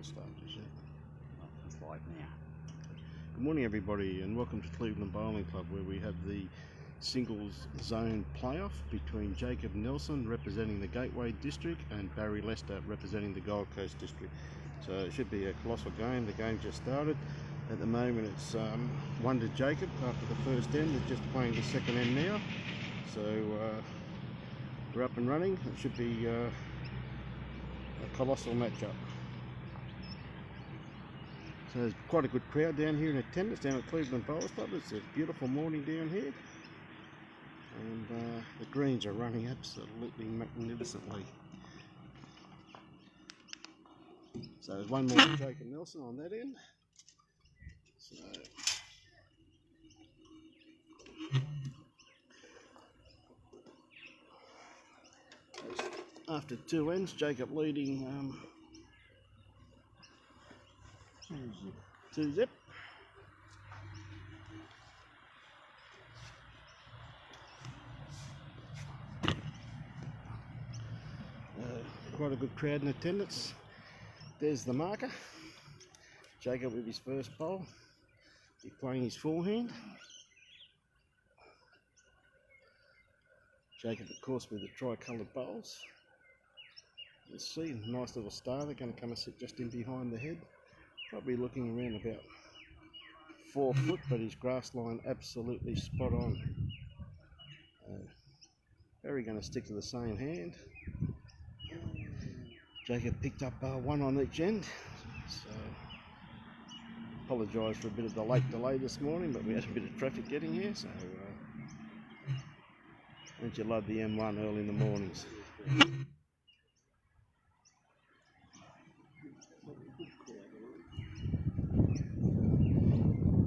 start just yet. It's live now. Good morning everybody and welcome to Cleveland Bowling Club, where we have the singles zone playoff between Jacob Nelson representing the Gateway District and Barry Lester representing the Gold Coast District. So it should be a colossal game. The game just started. At the moment it's 1 to Jacob after the first end. They're just playing the second end now. So we're up and running. It should be a colossal matchup. So there's quite a good crowd down here in attendance down at Cleveland Bowling Club. It's a beautiful morning down here, and the greens are running absolutely magnificently. So there's one more to Jacob Nelson on that end. So after two ends, Jacob leading 2-zip. Quite a good crowd in attendance. There's the marker. Jacob with his first bowl. He's playing his forehand. Jacob, of course, with the tri-coloured bowls. Let's see, nice little star. They're going to come and sit just in behind the head. Probably looking around about 4 foot, but his grass line absolutely spot on. Barry going to stick to the same hand. Jacob picked up one on each end, so apologise for a bit of the late delay this morning, but we had a bit of traffic getting here, so don't you love the M1 early in the mornings.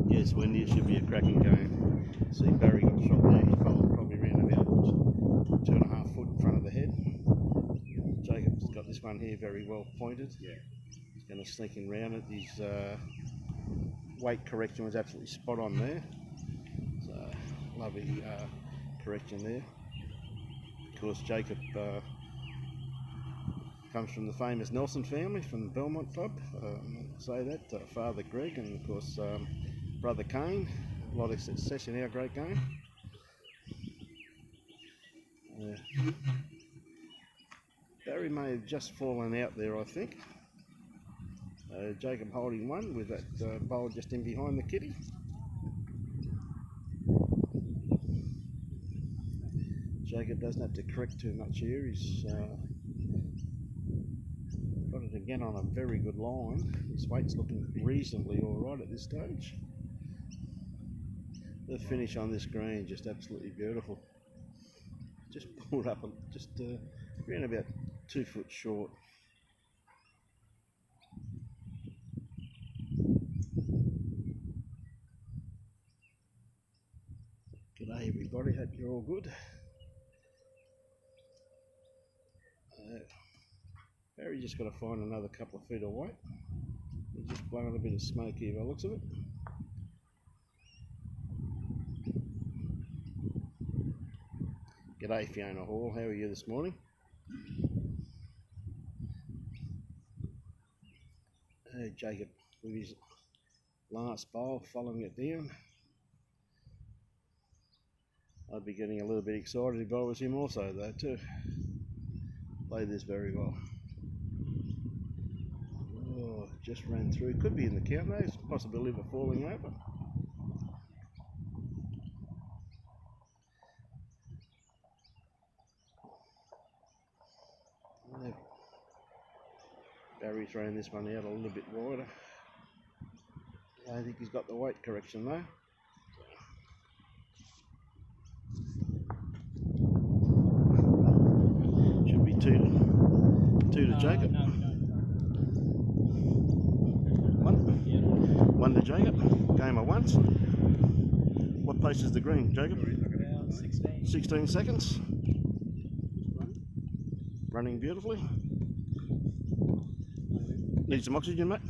Yes, windy, it should be a cracking game. See, Barry got shot there. He's bowled probably around about 2.5 foot in front of the head. Jacob's got this one here very well pointed. Yeah. He's going to sneak in round it. His weight correction was absolutely spot on there. So, lovely correction there. Of course, Jacob comes from the famous Nelson family from the Belmont Club. Say that, Father Greg and of course Brother Kane. A lot of success in our great game. Barry may have just fallen out there, I think. Jacob holding one with that bowl just in behind the kitty. Jacob doesn't have to correct too much here. He's got it again on a very good line. His weight's looking reasonably alright at this stage. The finish on this green just absolutely beautiful. Just pulled up just around about 2 foot short. G'day everybody, hope you're all good. Barry just got to find another couple of feet of weight. He's just blowing a bit of smoke here by the looks of it. G'day Fiona Hall, how are you this morning? Jacob with his last bowl, following it down. I'd be getting a little bit excited if I was him also though too. Played this very well. Oh, just ran through. Could be in the count though, it's a possibility of it falling over. Barry throwing this one out a little bit wider. I don't think he's got the weight correction though. Should be two to Jacob. No, we don't. One to Jacob. Game of ones. What pace is the green, Jacob? 16 seconds. Running beautifully. Need some oxygen, mate?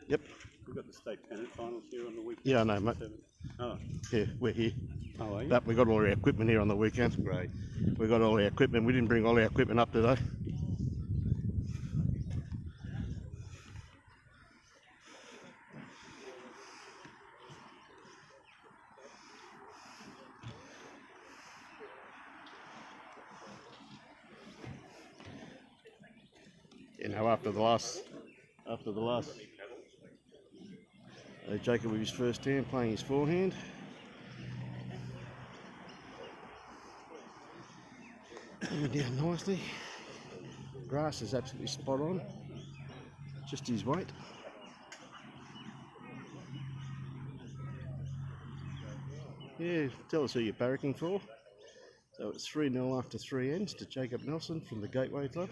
Yep. We've got the state pennant finals here on the weekend. Yeah, I know, mate. Oh. Yeah, we're here. Oh, are you? But we got all our equipment here on the weekend. That's great. We got all our equipment. We didn't bring all our equipment up today. You know, after the last Jacob with his first hand playing his forehand. Coming down nicely. Grass is absolutely spot on. Just his weight. Yeah, tell us who you're barracking for. So it's 3-0 after 3 ends to Jacob Nelson from the Gateway Club.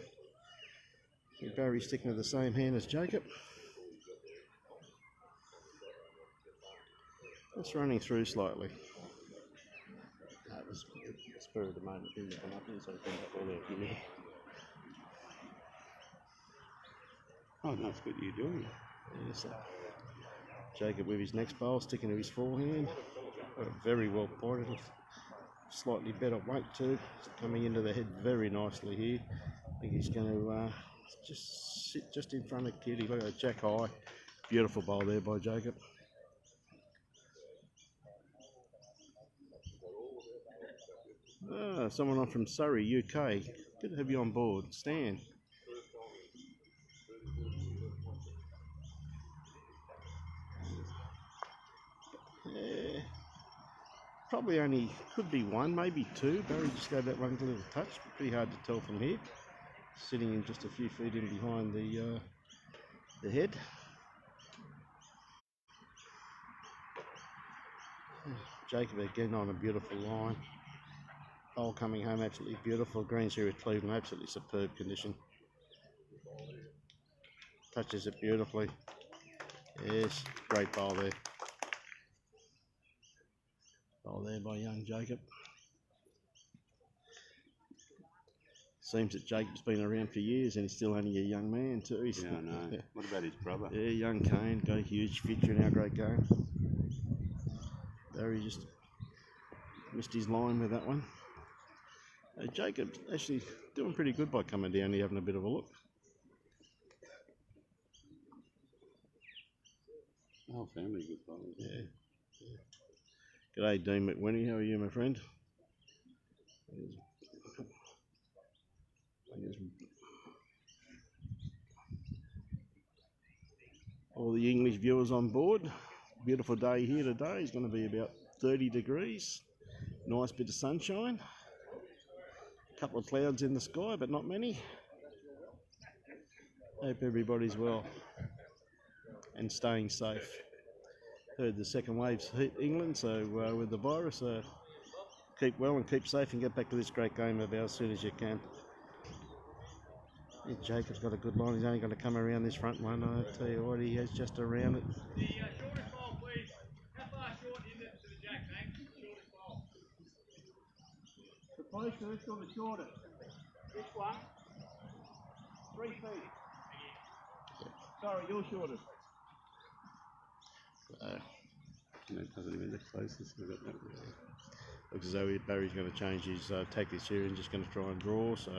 Barry's sticking to the same hand as Jacob. Just running through slightly. That was the spur of the moment. Didn't come up here, so I think up all there. Yeah. Oh, that's good you're doing it. Yeah, so Jacob with his next bowl, sticking to his forehand. Very well pointed. Slightly better weight too. Coming into the head very nicely here. I think he's going to just sit just in front of Kitty. Look at that jack high. Beautiful bowl there by Jacob. Someone on from Surrey, UK. Good to have you on board. Stan. Yeah, probably only could be one, maybe two. Barry just gave that one a little touch. Pretty hard to tell from here. Sitting in just a few feet in behind the head. Jacob again on a beautiful line. Bowl coming home absolutely beautiful. Greens here at Cleveland, absolutely superb condition. Touches it beautifully. Yes, great bowl there. Bowl there by young Jacob. Seems that Jacob's been around for years and he's still only a young man too. Yeah, I know. What about his brother? Yeah, young Kane, got a huge future in our great game. Barry just missed his line with that one. Jacob's actually doing pretty good by coming down here having a bit of a look. Oh, family good bowlers. Yeah. G'day Dean McWhinney, how are you my friend? All the English viewers on board. Beautiful day here today. It's going to be about 30 degrees. Nice bit of sunshine. A couple of clouds in the sky, but not many. Hope everybody's well and staying safe. Heard the second wave's hit England, so with the virus, keep well and keep safe and get back to this great game of ours as soon as you can. Yeah, Jacob's got a good line. He's only going to come around this front one. I tell you what, he has just around it. The shortest ball, please. How far short is it to the jack, mate? Shortest ball. The closest or the shortest? This one. 3 feet. Sorry, you're shortest. That doesn't even look closest. Looks as though Barry's going to change his tactics here and just going to try and draw. So,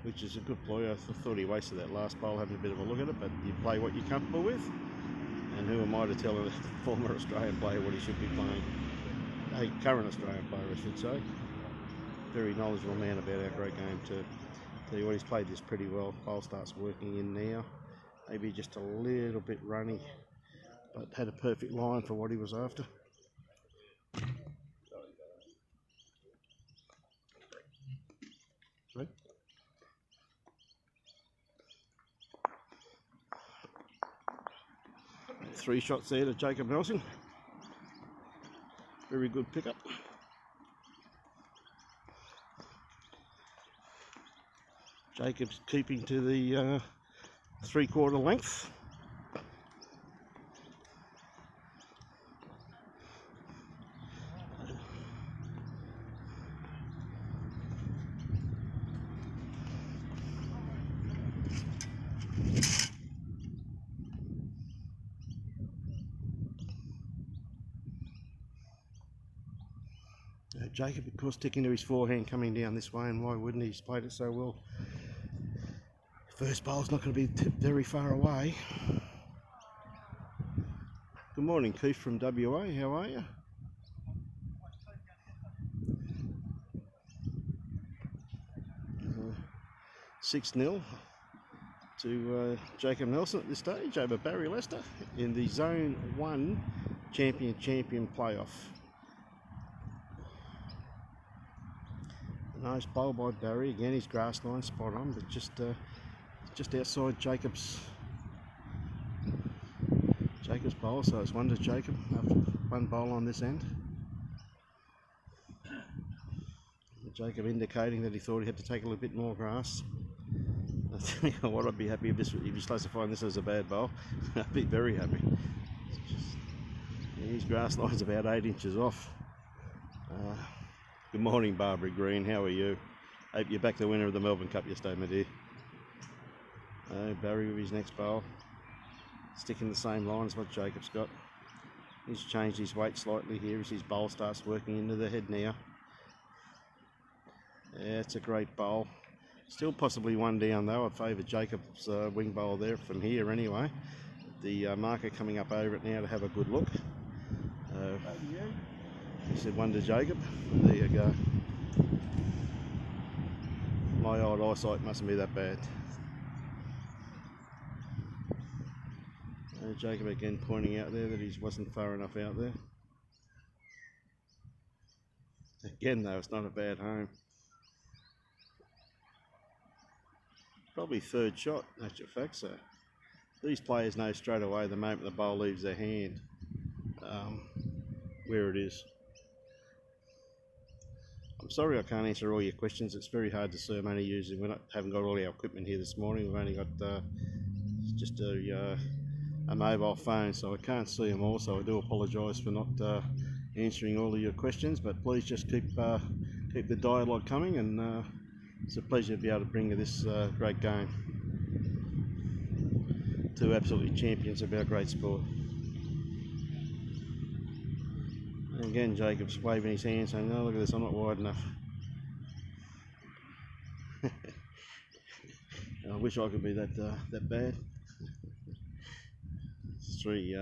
which is a good ploy. I thought he wasted that last bowl having a bit of a look at it, but you play what you're comfortable with. And who am I to tell a former Australian player what he should be playing? A current Australian player, I should say. Very knowledgeable man about our great game too. Tell you what, he's played this pretty well. Bowl starts working in now. Maybe just a little bit runny, but had a perfect line for what he was after. Sorry? 3 shots there to Jacob Nelson. Very good pickup. Jacob's keeping to the 3/4 length. Jacob, of course, sticking to his forehand coming down this way, and why wouldn't he? He's played it so well. First bowl's not going to be very far away. Good morning, Keith from WA. How are you? 6-0 to Jacob Nelson at this stage over Barry Lester in the Zone 1 Champion playoff. A nice bowl by Barry. Again, his grass line spot on, but just outside Jacob's bowl. So it's 1 to Jacob after 1 bowl on this end. Jacob indicating that he thought he had to take a little bit more grass. I tell you what, I'd be happy if he's classifying this as a bad bowl. I'd be very happy. His grass line's about 8 inches off. Good morning, Barbara Green. How are you? Hope you're back the winner of the Melbourne Cup yesterday, my dear. Barry with his next bowl. Sticking the same line as what Jacob's got. He's changed his weight slightly here as his bowl starts working into the head now. Yeah, it's a great bowl. Still possibly 1 down though. I favour Jacob's wing bowl there from here anyway. The marker coming up over it now to have a good look. He said 1 to Jacob. There you go. My old eyesight mustn't be that bad. Jacob again pointing out there that he wasn't far enough out there. Again though, it's not a bad home. Probably 3rd shot, actual fact. So these players know straight away the moment the bowl leaves their hand where it is. I'm sorry I can't answer all your questions. It's very hard to see. I'm only using, haven't got all our equipment here this morning. We've only got just a mobile phone, so I can't see them all. So I do apologise for not answering all of your questions. But please just keep the dialogue coming, and it's a pleasure to be able to bring you this great game. 2 absolutely champions of our great sport. And again, Jacob's waving his hand saying, "No, look at this, I'm not wide enough." I wish I could be that bad. Three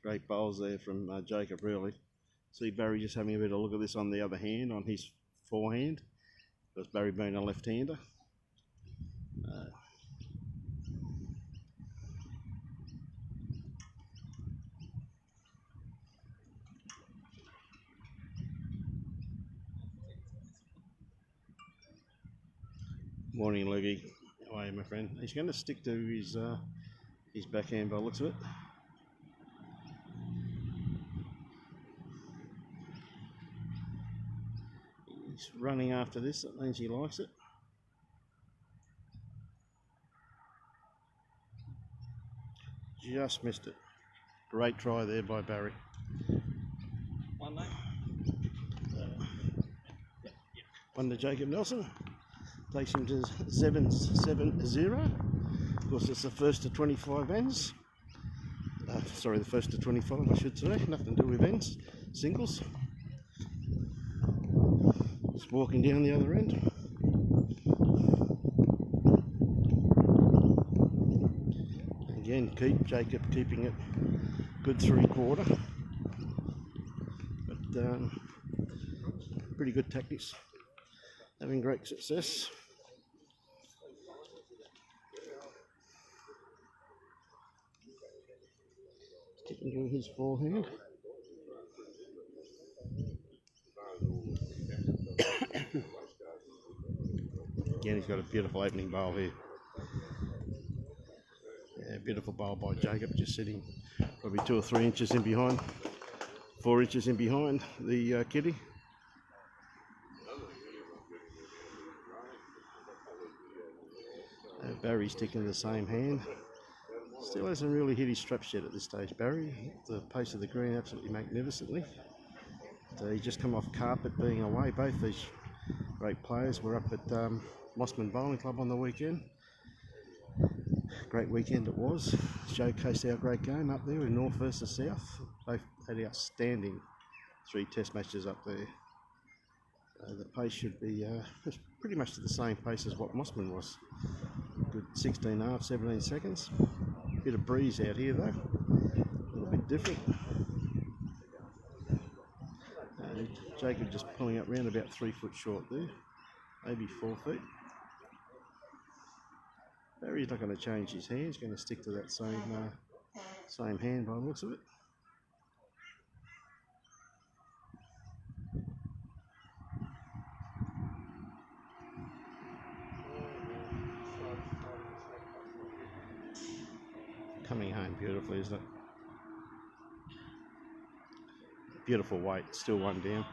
great bowls there from Jacob, really. See Barry just having a bit of a look at this on the other hand, on his forehand. Because Barry being a left-hander. Morning, Luggy. How are you, my friend? He's going to stick to his backhand by the looks of it. He's running after this, that means he likes it. Just missed it. Great try there by Barry. 1 mate. 1 to Jacob Nelson. Takes him to 7-0. Of course, it's the first to 25 ends. Sorry, the first to 25, I should say. Nothing to do with ends. Singles. Just walking down the other end. Again, Jacob keeping it good 3/4. But pretty good tactics. Having great success. Sticking to his forehand. Again, he's got a beautiful opening bowl here. Yeah, beautiful bowl by Jacob, just sitting probably 2 or 3 inches in behind, 4 inches in behind the kitty. Barry's sticking the same hand. Still hasn't really hit his straps yet at this stage, Barry. The pace of the green absolutely magnificently. So he's just come off carpet being away. Both these great players were up at Mossman Bowling Club on the weekend. Great weekend it was. Showcased our great game up there in North versus South. Both had outstanding 3 test matches up there. The pace should be pretty much the same pace as what Mossman was. Good 16.5, 17 seconds. Bit of breeze out here though, a little bit different. Jacob just pulling up round about 3 foot short there, maybe 4 feet. Barry's not going to change his hand, he's going to stick to that same hand by the looks of it. Coming home beautifully, isn't it? Beautiful weight, still 1 down.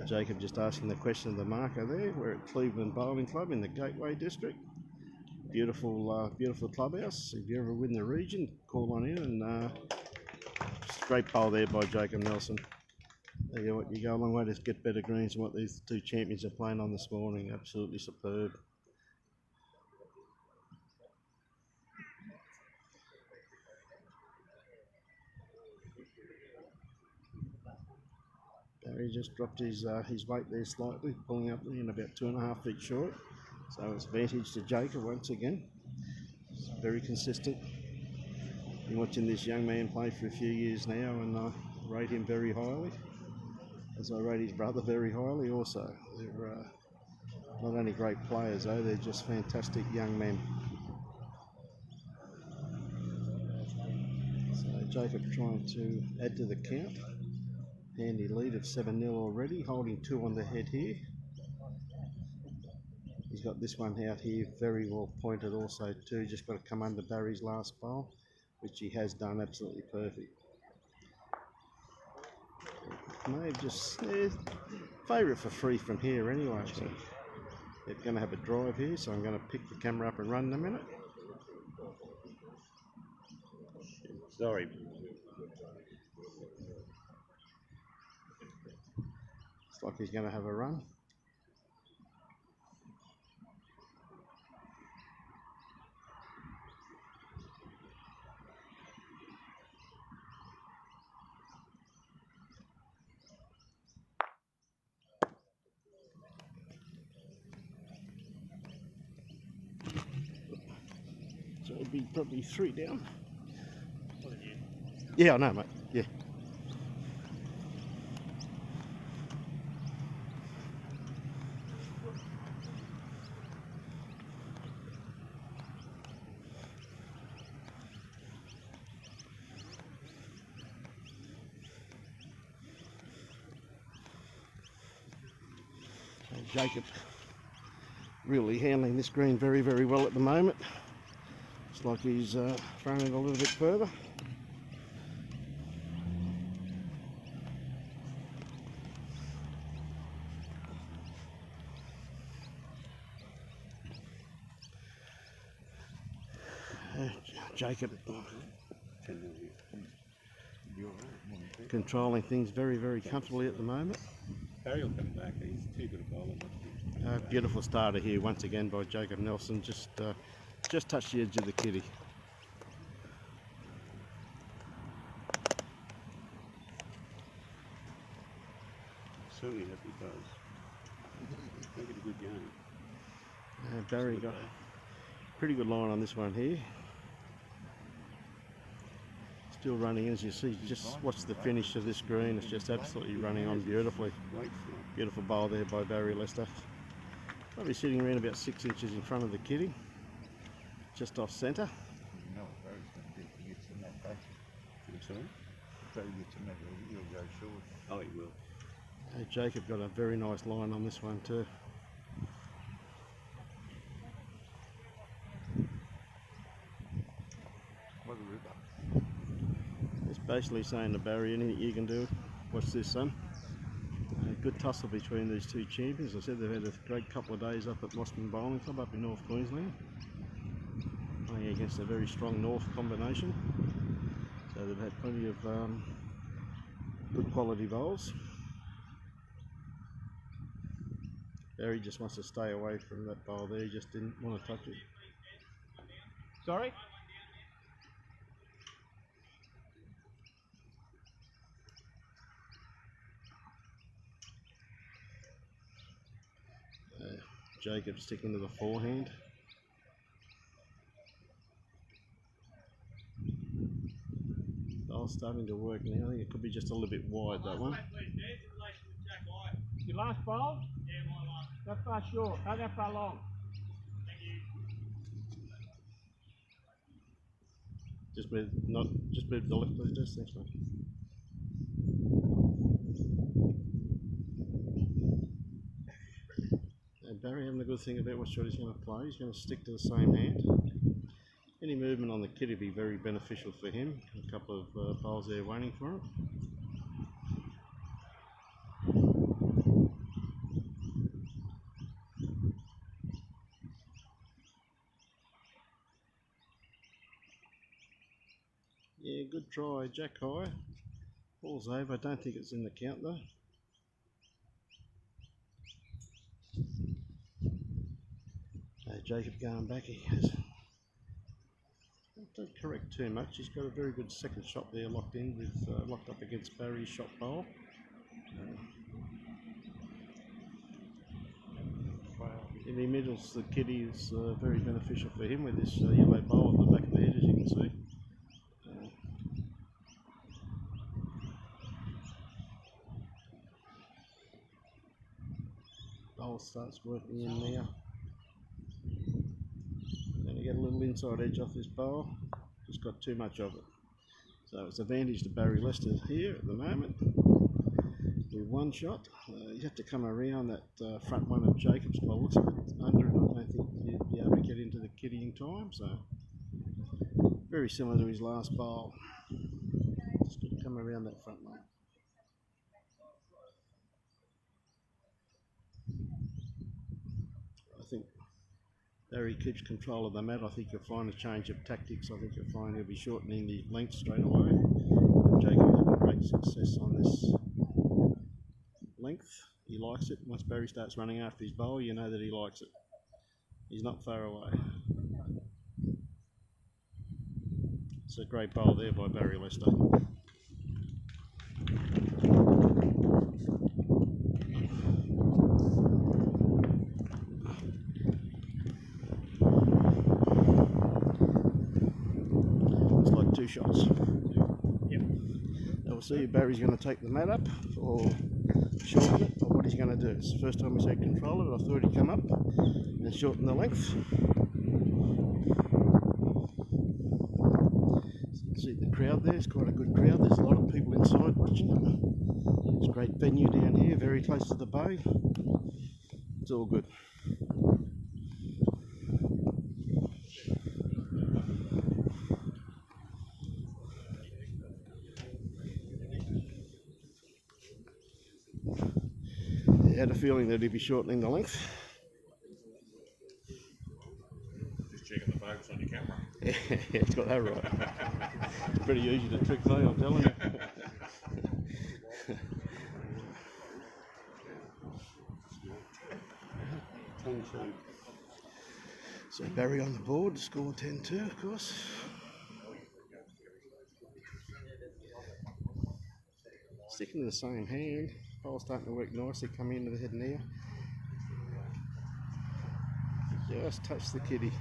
Jacob just asking the question of the marker there. We're at Cleveland Bowling Club in the Gateway District. Beautiful, beautiful clubhouse. If you ever win the region, call on in. And great bowl there by Jacob Nelson. You go a long way to get better greens than what these 2 champions are playing on this morning. Absolutely superb. Barry just dropped his weight there slightly, pulling up in about 2.5 feet short. So it's advantage to Jacob once again. It's very consistent. Been watching this young man play for a few years now, and I rate him very highly. As I rate his brother very highly also. They're not only great players though, they're just fantastic young men. So Jacob trying to add to the count. Handy lead of 7-0 already, holding 2 on the head here. He's got this one out here very well pointed also too, just got to come under Barry's last bowl, which he has done absolutely perfect. May have just favourite for free from here anyway, so they're going to have a drive here, so I'm going to pick the camera up and run in a minute. Sorry. Looks like he's going to have a run. So it'd be probably 3 down. Yeah, I know, mate. Yeah. Jacob really handling this green very, very well at the moment. Looks like he's throwing it a little bit further. Jacob controlling things very, very comfortably at the moment. Barry will come back, he's too good a bowler. Beautiful starter here once again by Jacob Nelson, just touched the edge of the kitty. Certainly hope he does. Make it a good game. Barry got a pretty good line on this one here. Still running, as you see, just watch the finish of this green, it's just absolutely running on beautifully. Beautiful bowl there by Barry Lester. Probably sitting around about 6 inches in front of the kitty, just off centre. You know what Barry's going to do if he gets in that back. I'm sorry? If Barry gets in that, he'll go short. Oh, he will. Jacob got a very nice line on this one too. What a ripper. It's basically saying to Barry, anything you can do, watch this, son. Good tussle between these 2 champions. I said they've had a great couple of days up at Mossman Bowling Club up in North Queensland, playing against a very strong North combination. So they've had plenty of good quality bowls. Barry just wants to stay away from that bowl there, he just didn't want to touch it. Sorry? Jacob sticking to the forehand. Bowl's starting to work now. I think it could be just a little bit wide, that one. Your last bowl? Yeah, my last. That far short, not that far long. Thank you. Just move the left, please, Des. Thanks, mate. And Barry having a good thing about what shot he's going to play. He's going to stick to the same hand. Any movement on the kit would be very beneficial for him. A couple of bowls there waiting for him. Yeah, good try, Jack high. Ball's over, I don't think it's in the count though. Jacob going back, he has. Don't correct too much, he's got a very good second shot there locked in with locked up against Barry's shot bowl. If he middles the kitty, is very beneficial for him with this yellow bowl at the back of the head, as you can see. Bowl starts working in now. Going to get a little inside edge off this bowl. Just got too much of it. So it's advantage to Barry Lester here at the moment. With one shot, you have to come around that front one of Jacob's bowl. Looks a bit under it. I don't think he'd be able to get into the kitty in time. So very similar to his last bowl. Just got to come around that front one. I think Barry keeps control of the mat. I think you'll find a change of tactics. I think you'll find he'll be shortening the length straight away. Jacob having great success on this length. He likes it. Once Barry starts running after his bowl, you know that he likes it. He's not far away. It's a great bowl there by Barry Lester. It's like two shots. Yep. Now we'll see if Barry's going to take the mat up or shorten it, or what he's going to do. It's the first time he's had control of it. I thought he'd come up and shorten the length. See the crowd there, it's quite a good crowd. There's a lot of people inside watching it. It's a great venue down here, very close to the bay. It's all good. I had a feeling that he'd be shortening the length. Just checking the focus on your camera. Yeah, it's got that right. It's pretty easy to trick though, I'm telling you. So Barry on the board, score 10-2 of course. Sticking to the same hand, bowl's starting to work nicely, coming into the head and ear. Just touch the kitty.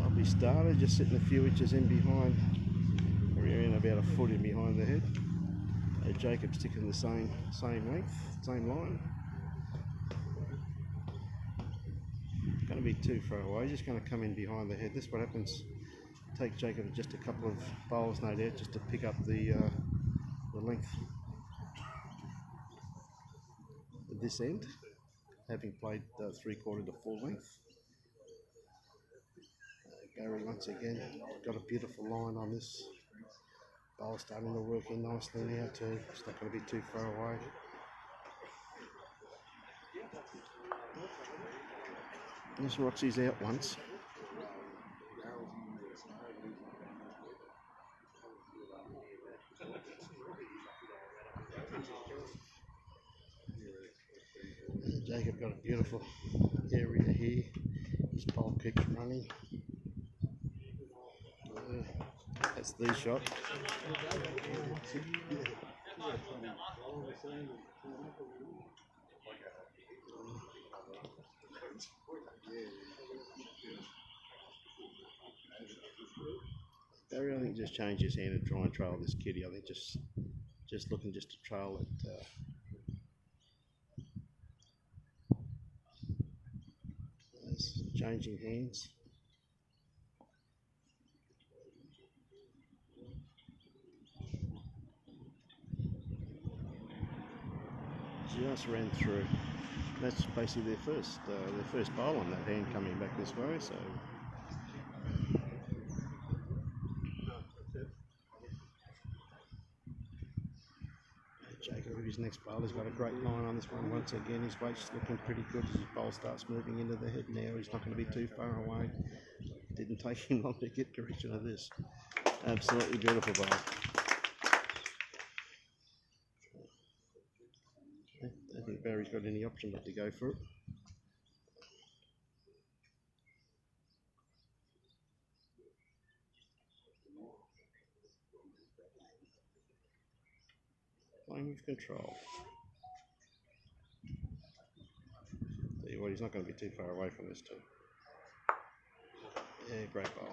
Lovely starter, just sitting a few inches in behind, around about a foot in behind the head. Jacob's sticking the same length, same line. Going to be too far away, just going to come in behind the head. This is what happens. Take Jacob just a couple of bowls, no doubt, just to pick up the length at this end, having played 3/4 to full length. Barry once again got a beautiful line on this. Bowl starting to work in nicely now too. It's not going to be too far away. This Roxy's out once. Jacob got a beautiful area here. His pole keeps running. That's the shot. Barry, I think, just changed his hand and try and trail this kitty. I think just looking just to trail it. Changing hands. Just ran through. That's basically their first bowl on that hand coming back this way. So Jacob, his next bowl, has got a great line on this one. Once again, his weight's looking pretty good as his bowl starts moving into the head now. He's not going to be too far away. Didn't take him long to get direction of this. Absolutely beautiful bowl. I don't think Barry's got any option but to go for it. Playing with control. Tell you what, he's not going to be too far away from this too. Yeah, great bowl.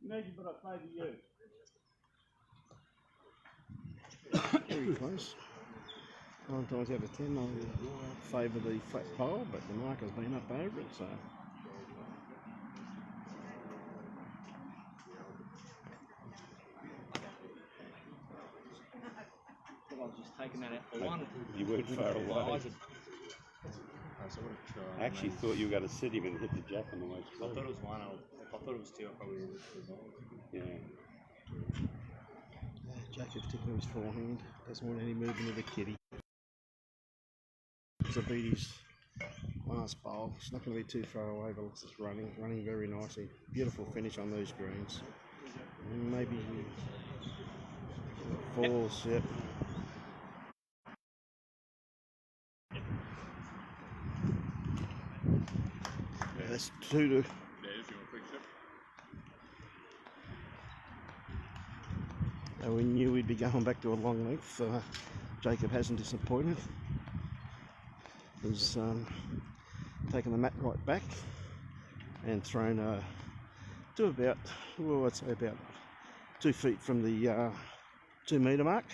Imagine what I played to you. Very close. 9 times out of 10 I favour the flat pole, but the marker's been up over it, so. I've just taken that out for one. You weren't far away. I actually thought you were going to sit him and hit the jack on the way through. I thought it was one. If I thought it was two, I probably would have. Yeah. Jacob's taking his forehand, doesn't want any movement of the kitty. Zabiti's last bowl, it's not going to be too far away, but it's just running very nicely. Beautiful finish on those greens. Maybe falls, yep. That's 2 to. Yeah, if you want a quick sip. We knew we'd be going back to a long length. Jacob hasn't disappointed. He's taken the mat right back and thrown to about, well, I'd say about 2 feet from the 2 metre mark.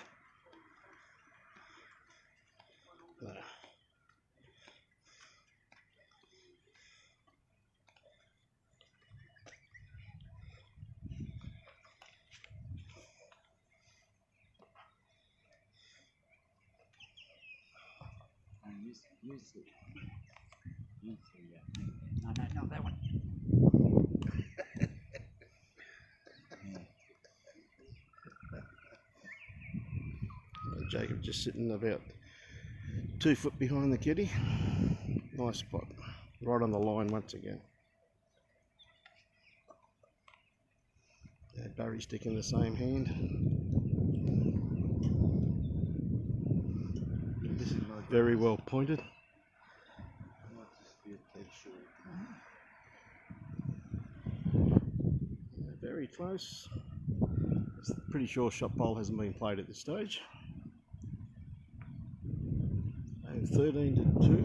Use it. No, that one. Jacob just sitting about 2 foot behind the kitty. Nice spot. Right on the line once again. Barry sticking the same hand. Very well pointed. Very close. Pretty sure shot bowl hasn't been played at this stage. 13 to 2.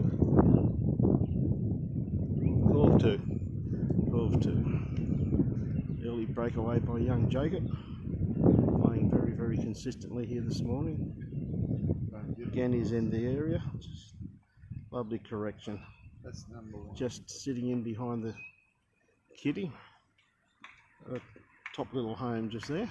12-2. Early breakaway by young Jacob. Playing very consistently here this morning. Again, he's in the area. Just lovely correction. That's number 1. Just sitting in behind the kitty. Top little home just there.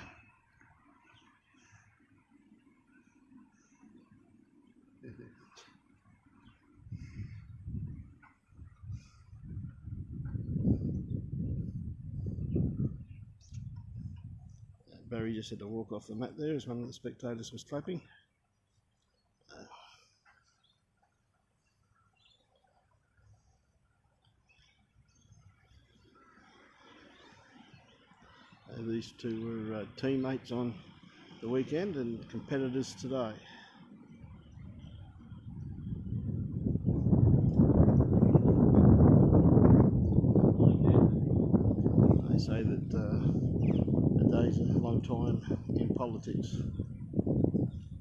Barry just had to walk off the mat there as one of the spectators was clapping. These two were teammates on the weekend and competitors today. They say that a day's a long time in politics.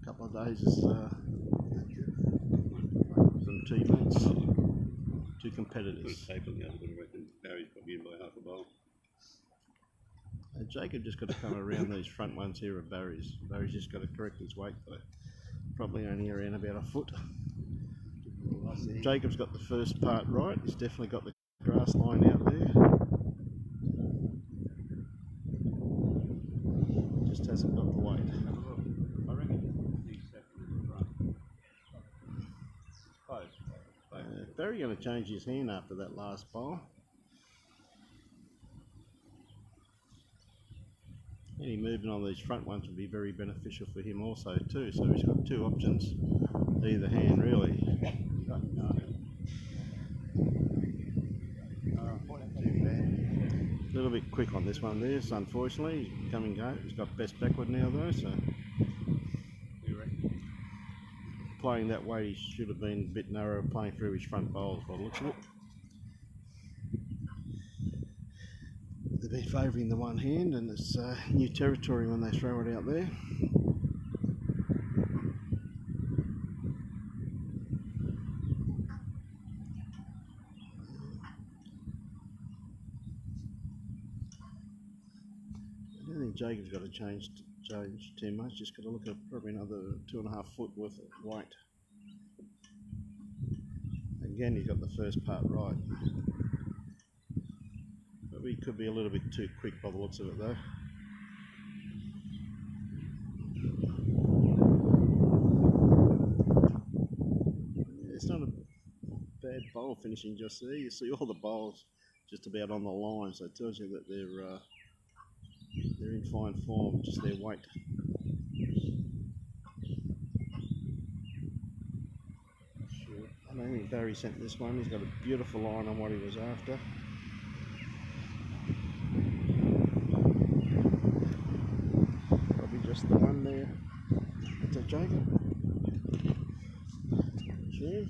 A couple of days is from teammates to competitors. Tape on the other one, I reckon. Barry's probably in by half a bowl. Jacob just got to come around these front ones here of Barry's. Barry's just got to correct his weight though. Probably only around about a foot. Jacob's got the first part right. He's definitely got the grass line out there. Just hasn't got the weight. I reckon he's second in the front. Close. Barry going to change his hand after that last bowl. Any movement on these front ones would be very beneficial for him also too. So he's got two options, either hand really. A little bit quick on this one there, so unfortunately. He's come and go. He's got best backward now though, so playing that way he should have been a bit narrow playing through his front bowls by the looks of it. They've been favouring the one hand and it's new territory when they throw it out there. I don't think Jacob's got to change too much, just got to look at probably another 2.5 foot worth of weight. Again, he's got the first part right. He could be a little bit too quick by the looks of it though. It's not a bad bowl finishing just there. You see all the bowls just about on the line, so it tells you that they're in fine form, just their weight. I don't think Barry sent this one. He's got a beautiful line on what he was after. Just the one there. That's a Jacob. Sure.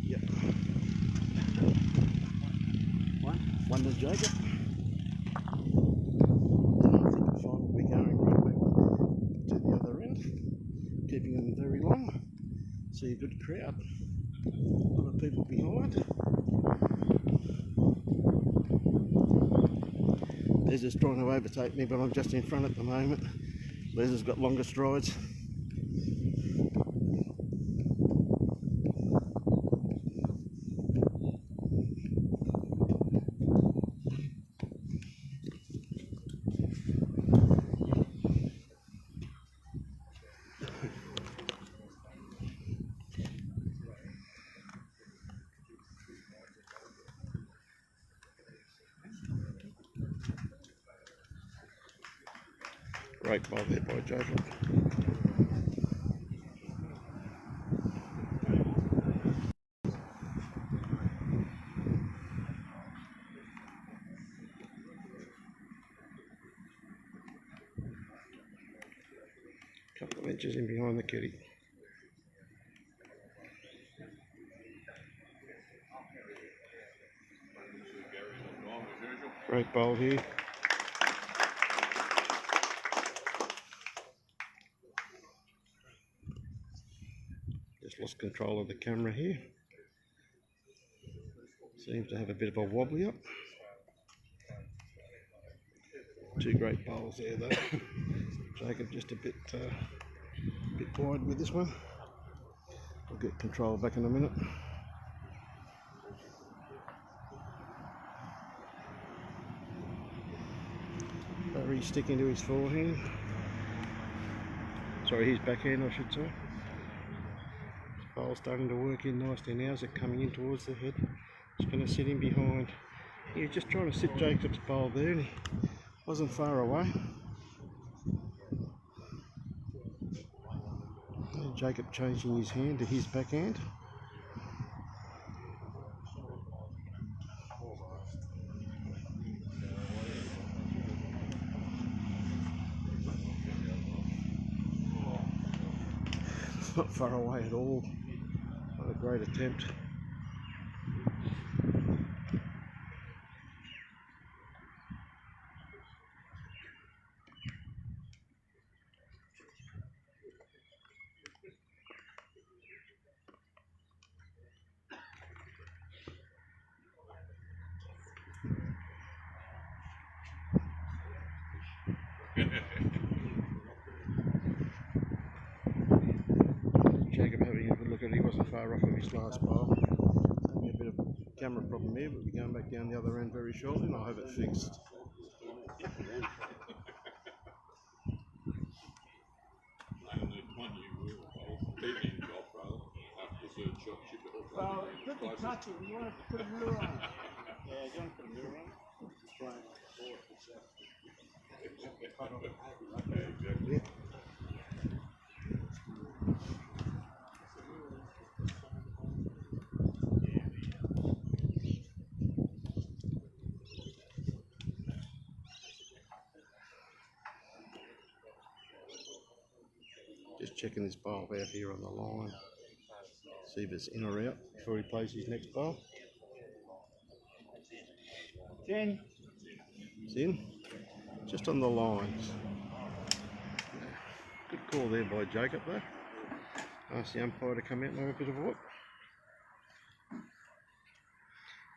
Yep. One to Jacob. And I think the final will be going right back to the other end, keeping them very long. See a good crowd. A lot of people behind. They're just trying to overtake me, but I'm just in front at the moment. Les has got longer strides. Great ball there by Jacob. Couple of inches in behind the kitty. Great ball here. Just lost control of the camera here. Seems to have a bit of a wobbly up. Two great bowls there though. Jacob just a bit wide with this one. I'll get control back in a minute. Barry sticking to his forehand. Sorry, his backhand I should say. Bowl's starting to work in nicely now as they're coming in towards the head. Just going to sit in behind. He was just trying to sit Jacob's bowl there and he wasn't far away. And Jacob changing his hand to his backhand. Not far away at all. What a great attempt. Jacob having a good look at it, he wasn't far off of his last bowl. Having a bit of camera problem here, but we're going back down the other end very shortly and I'll have it fixed. And the one you will, leaving off rather, after the third shot, chip it off. Well, quickly touch it. You want to put a mirror on it. Yeah, you want to put a mirror on it? Yeah, exactly. Just checking this bowl out here on the line. See if it's in or out before he plays his next bowl. 10. It's in. Just on the lines. Good call there by Jacob though. Ask the umpire to come out and have a bit of a look.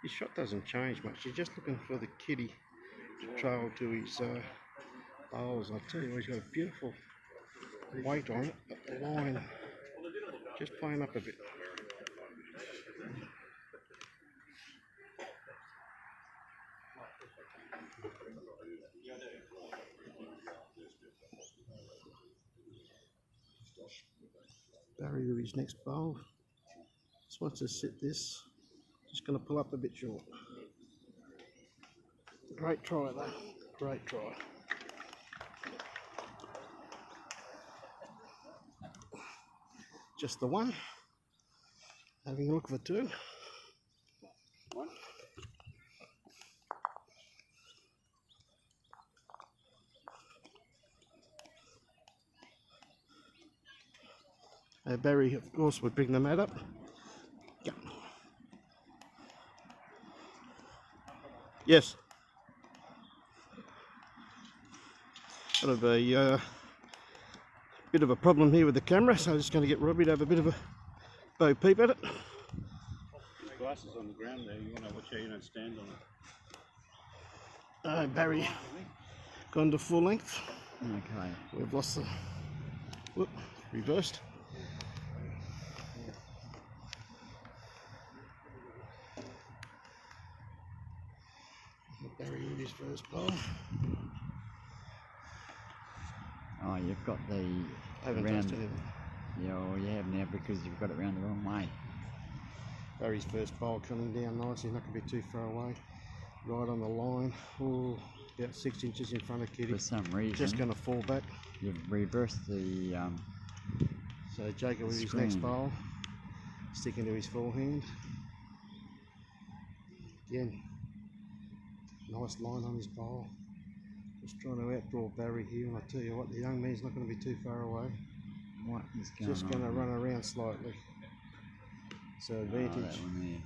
His shot doesn't change much. He's just looking for the kitty to trail to his bowls. I tell you, he's got a beautiful weight on it, but the line just playing up a bit. Barry with his next bowl. Just wants to sit this. Just going to pull up a bit short. Great try though. Great try. Just the one. Having a look for two. One. Barry, of course, would bring the mat up. Yeah. Yes. Got a bit of a problem here with the camera, so I'm just going to get Robbie to have a bit of a bo peep at it. There's glasses on the ground there. You want to watch how you don't stand on it. Barry gone to full length. Okay. We've lost the... Look, reversed. Barry with his first bowl. Oh, you've got the Haven't round. touched anything. Yeah, well, you have now because you've got it round the wrong way. Barry's first bowl coming down nice. He's not going to be too far away. Right on the line. Ooh, about 6 inches in front of Kitty. For some reason, Just going to fall back. you've reversed the. So Jacob with his next Screen. bowl, sticking to his forehand. Again, nice line on his bowl. Just trying to outdraw Barry here, and I tell you what, the young man's not going to be too far away. What is going Just on? going to run around slightly. So Oh, advantage, that one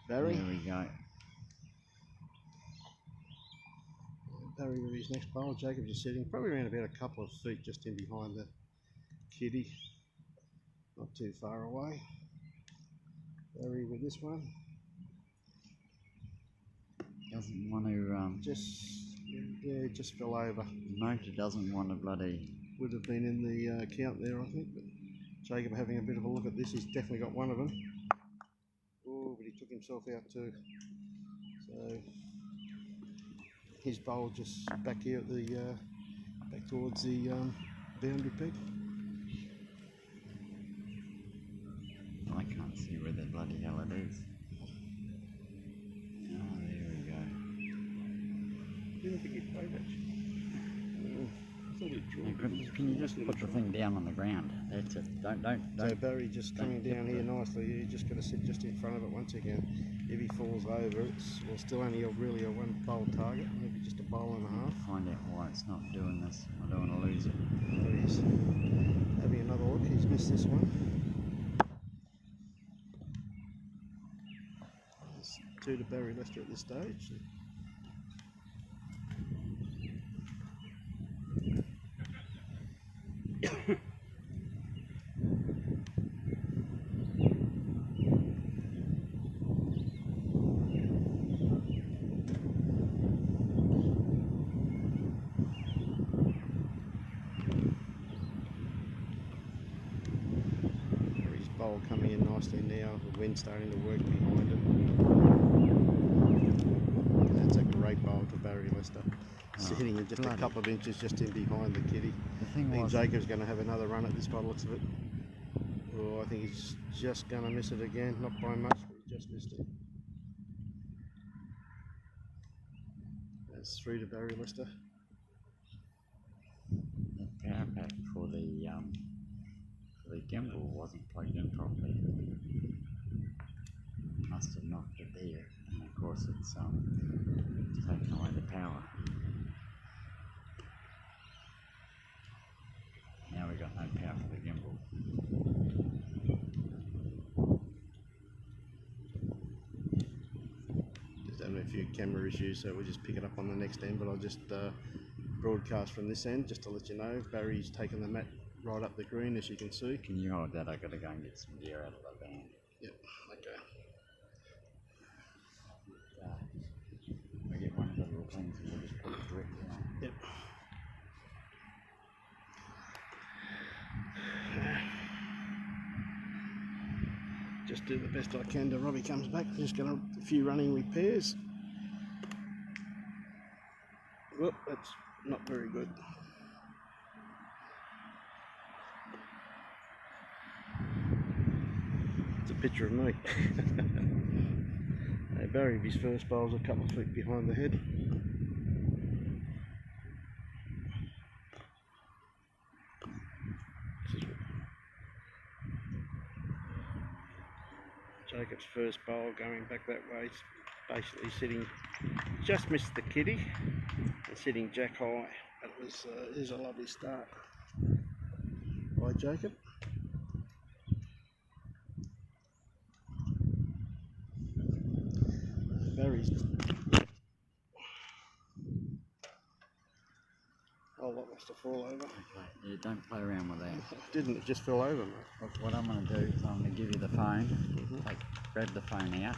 there. Barry. There we go. Barry with his next bowl. Jacob just sitting probably around about a couple of feet just in behind the kitty. Not too far away. Barry with this one. Doesn't want to. Yeah, it just fell over. The motor doesn't want to bloody. Would have been in the count there, I think. But Jacob having a bit of a look at this. He's definitely got one of them. Oh, but he took himself out too. So his bowl just back here at the back towards the boundary peg. I can't see where the bloody hell it is. Oh, there we go. Didn't think he'd played that. I thought he'd draw. Now, can you just put the thing down on the ground? That's it. Don't. So Barry just coming down here nicely. You just got to sit just in front of it once again. If he falls over, it's still only really a one bowl target, maybe just a bowl and a half. Find out why it's not doing this. I don't want to lose it. So he's having another look. He's missed this one. It's 2 to Barry Lester at this stage. Bowl coming in nicely now, the wind starting to work behind it. That's a great bowl to Barry Lester. Sitting in just a couple of inches just in behind the kitty. I think Jacob's going to have another run at this by the looks of it. Oh, I think he's just going to miss it again, not by much, but he just missed it. That's 3 to Barry Lester. The power pack for the gimbal wasn't plugged in properly. Must have knocked it there, and of course it's taken away the power. Now we got no power for the gimbal. Just having a few camera issues, so we'll just pick it up on the next end, but I'll just broadcast from this end just to let you know. Barry's taken the mat right up the green, as you can see. Can you hold that? I've got to go and get some gear out of the van. Yep, okay. We get one of the little things and we'll just put it directly on. Yep. Just do the best I can till Robbie comes back. Just got a few running repairs. Well, that's not very good. It's a picture of me. Hey, Barry, his first bowl's a couple of feet behind the head. Jacob's first bowl going back that way, basically sitting, just missed the kitty and sitting jack high. It was a lovely start by Jacob. Barry's oh, what must have fallen over? Okay, yeah, don't play around with that. It didn't, it just fell over, mate. Look, what I'm going to do is I'm going to give you the phone. Grab the phone out.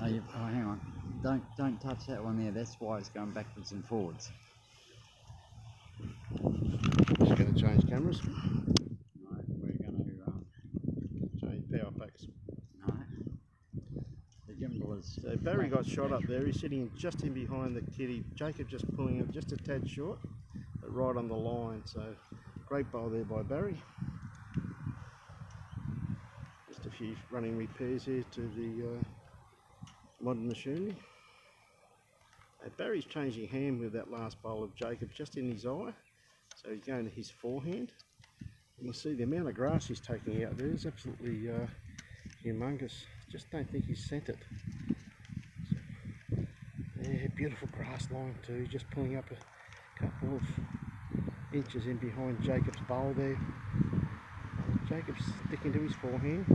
Oh, hang on. Don't touch that one there. That's why it's going backwards and forwards. Just going to change cameras. Right, we're going to Change power packs. no. The gimbal is. So Barry got shot up there. He's sitting just in behind the kitty. Jacob just pulling it just a tad short, but right on the line. So great bowl there by Barry. Just a few running repairs here to the modern machinery. Barry's changing hand with that last bowl of Jacob just in his eye. So he's going to his forehand. You can see the amount of grass he's taking out there is absolutely humongous. Just don't think he's sent it. Yeah, beautiful grass line too, just pulling up a couple of inches in behind Jacob's bowl there. Jacob's sticking to his forehand.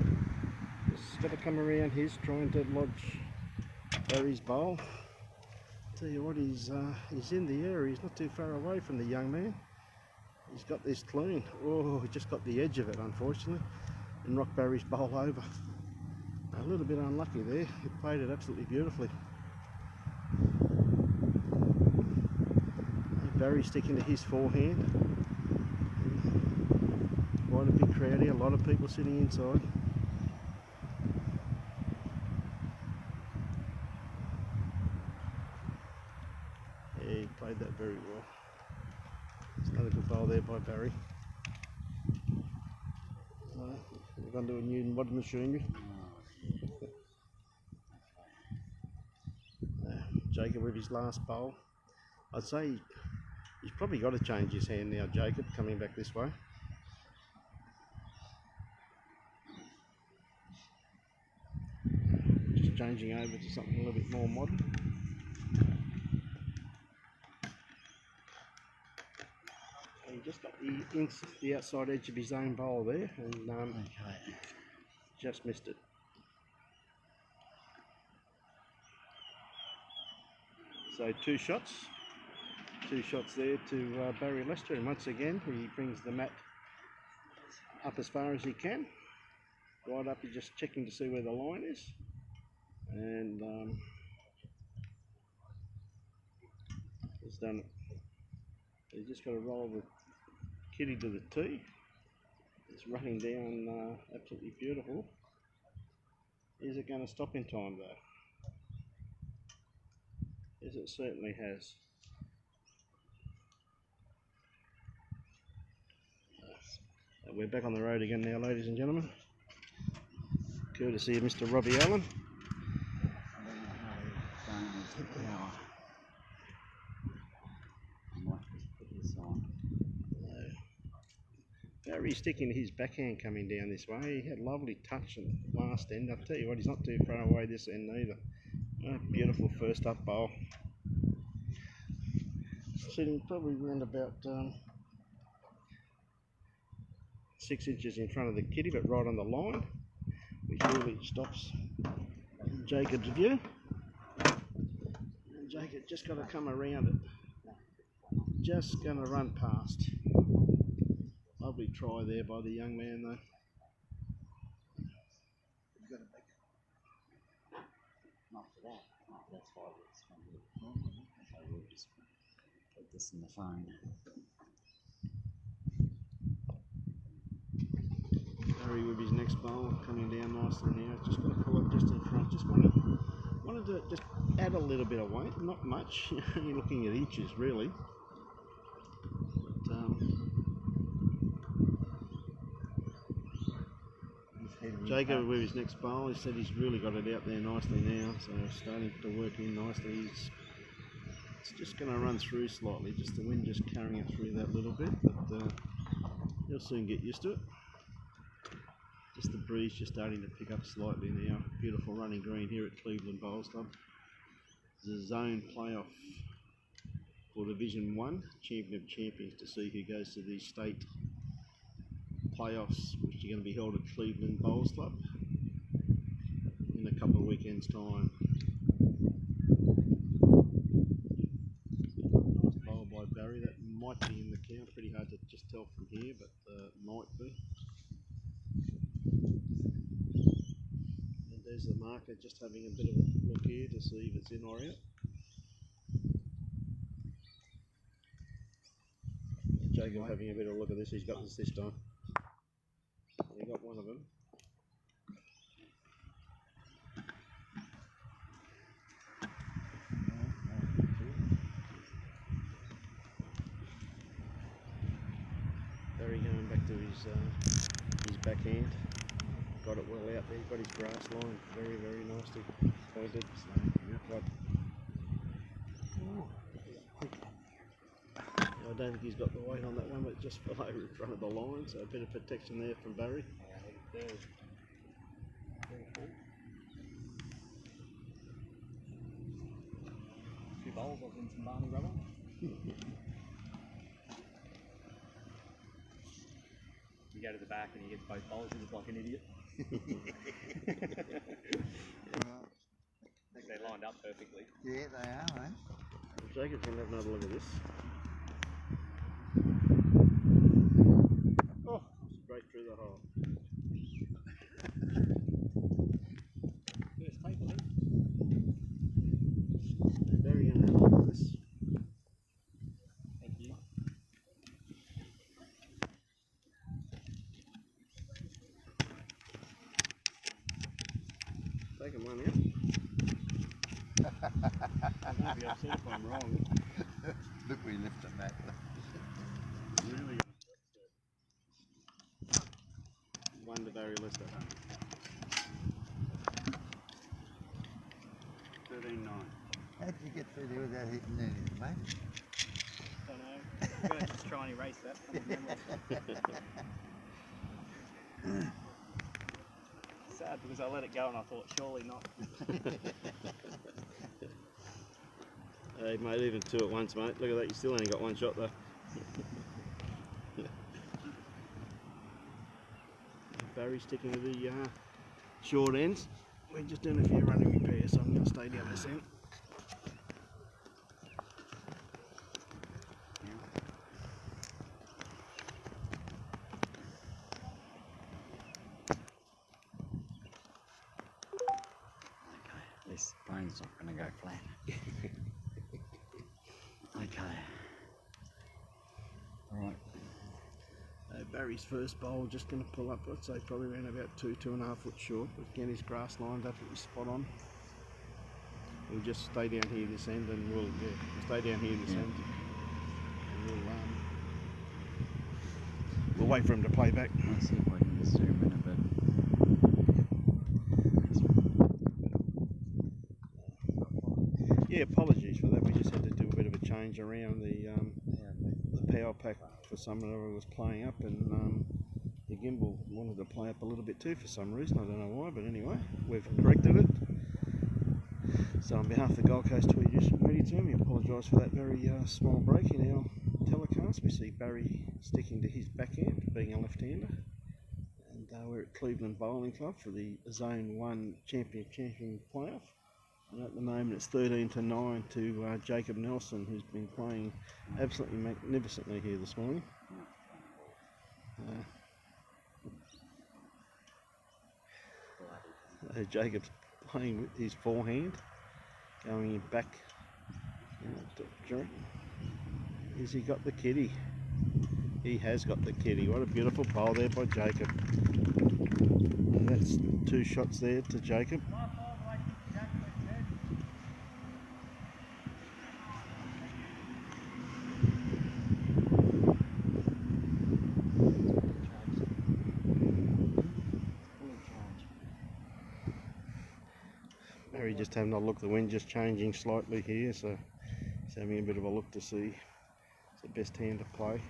Just got to come around his, trying to lodge Barry's bowl. Tell you what, he's in the air, he's not too far away from the young man. He's got this clean. Oh, he just got the edge of it, unfortunately, and knocked Barry's bowl over. A little bit unlucky there. He played it absolutely beautifully. Barry sticking to his forehand. Quite a big crowd here, a lot of people sitting inside. Yeah, he played that very well. It's another good bowl there by Barry. We're going to do a new modern machinery. Jacob with his last bowl. I'd say he's probably got to change his hand now, Jacob, coming back this way. Just changing over to something a little bit more modern. just got the outside edge of his own bowl there, and Okay. just missed it. So two shots there to Barry Lester, and once again he brings the mat up as far as he can. Right up, he's just checking to see where the line is, and he's done it. He's just got to roll the kitty to the tee. It's running down absolutely beautiful. Is it going to stop in time though? Yes, it certainly has. We're back on the road again now, ladies and gentlemen. Courtesy of Mr. Robbie Allen. I don't know how he's going his power. I might just put this on. Barry's sticking his backhand coming down this way. He had lovely touch and last end. I'll tell you what, he's not too far away this end either. Oh, beautiful first up bowl. Sitting probably around about 6 inches in front of the kitty, but right on the line, which really stops Jacob's view. And Jacob just got to come around it. Just going to run past. Lovely try there by the young man though. Not for that. Oh, that's why it's from here. So we'll just put this in the phone. Barry with his next bowl coming down nicely now. Just got to pull it just in front. Just wanted to just add a little bit of weight, not much. You're looking at inches really. But Jacob with his next bowl, he said he's really got it out there nicely now, so starting to work in nicely. It's just going to run through slightly, just the wind just carrying it through that little bit, but he'll soon get used to it. Just the breeze just starting to pick up slightly now. Beautiful running green here at Cleveland Bowls Club. There's a zone playoff for Division 1, Champion of Champions, to see who goes to the state playoffs, which are going to be held at Cleveland Bowls Club in a couple of weekends' time. Nice bowl by Barry. That might be in the count. Pretty hard to just tell from here, but might be. And there's the marker, just having a bit of a look here to see if it's in or out. Jacob having a bit of a look at this. He's got this time. He got one of them. Barry going back to his backhand. Got it well out there. Got his grass line very, very nicely pointed. Right. I don't think he's got the weight on that one, but it just fell over in front of the line, so a bit of protection there from Barry. Two bowls, I was in some Barney rubber. You go to the back and he gets both bowls, he looks like an idiot. I think they lined up perfectly. Yeah, they are, mate. Jacob's going to have another look at this. Oh, straight through the hole. First tape, I think. Barry going to have a look at this. Thank you. Taking one out. I won't be upset if I'm wrong. Look, we left the mat. Really one to Barry Lester. 13-9. How did you get through there without hitting anything, mate? Don't know. I'm going to just try and erase that from the memory. Sad because I let it go and I thought surely not. Hey mate, even two at once, mate. Look at that, you still only got one shot though. Barry sticking to the short ends. We're just doing a few running repairs, so I'm going to stay down this end. Okay, this bone's not going to go flat. Okay. Alright. Barry's first bowl just going to pull up, I'd say probably around about 2.5 foot short, but again his grass line's absolutely spot on. We'll just stay down here this end and we'll stay down here this end. And we'll wait for him to play back. Let's see if I can just zoom in a bit. Yeah, apologies for that. We just had to do a bit of a change around the power pack for some reason. It was playing up, and the gimbal wanted to play up a little bit too for some reason. I don't know why, but anyway, we've corrected it. So on behalf of the Gold Coast Media Team, we apologise for that very small break in our telecast. We see Barry sticking to his backhand, being a left-hander. And we're at Cleveland Bowling Club for the Zone 1 Champion playoff. And at the moment it's 13-9 to Jacob Nelson, who's been playing absolutely magnificently here this morning. Jacob's playing with his forehand, going back. Has he got the kitty? He has got the kitty. What a beautiful bowl there by Jacob. And that's 2 shots there to Jacob. Barry just having a look, the wind just changing slightly here, so he's having a bit of a look to see it's the best hand to play.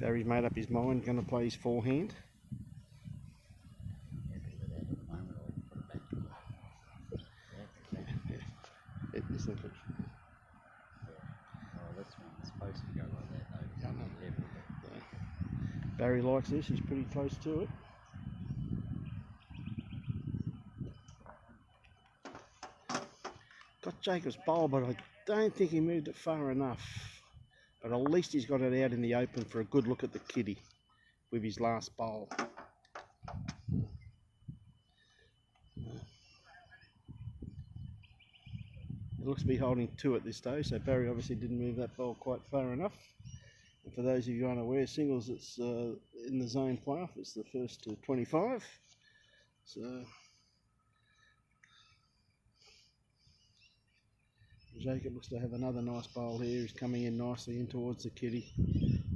Barry's made up his mind, going to play his forehand. Oh, this one's supposed to go like that though. Barry likes this, he's pretty close to it. Got Jacob's bowl, but I don't think he moved it far enough. But at least he's got it out in the open for a good look at the kitty with his last bowl. It looks to be holding 2 at this stage, so Barry obviously didn't move that bowl quite far enough. And for those of you unaware, singles, it's in the zone playoff, it's the first to 25. So Jacob looks to have another nice bowl here. He's coming in nicely in towards the kitty.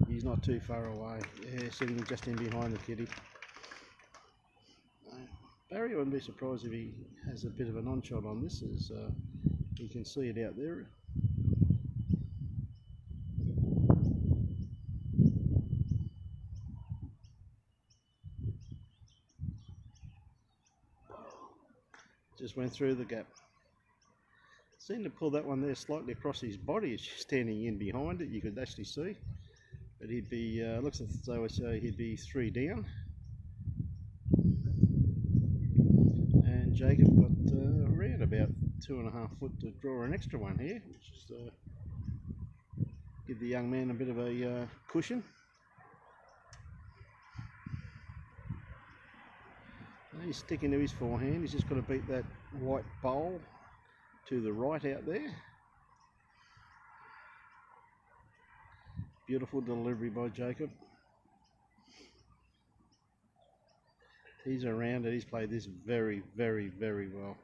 He's not too far away. Yeah, sitting just in behind the kitty. Barry wouldn't be surprised if he has a bit of a non-shot on this, as you can see it out there. Just went through the gap. Seemed to pull that one there slightly across his body. It's standing in behind it, you could actually see. But he'd be, looks as though he'd be 3 down. And Jacob got around about 2.5 foot to draw an extra one here, which is give the young man a bit of a cushion. And he's sticking to his forehand. He's just got to beat that white bowl to the right out there. Beautiful delivery by Jacob. He's around it. He's played this very, very, very well.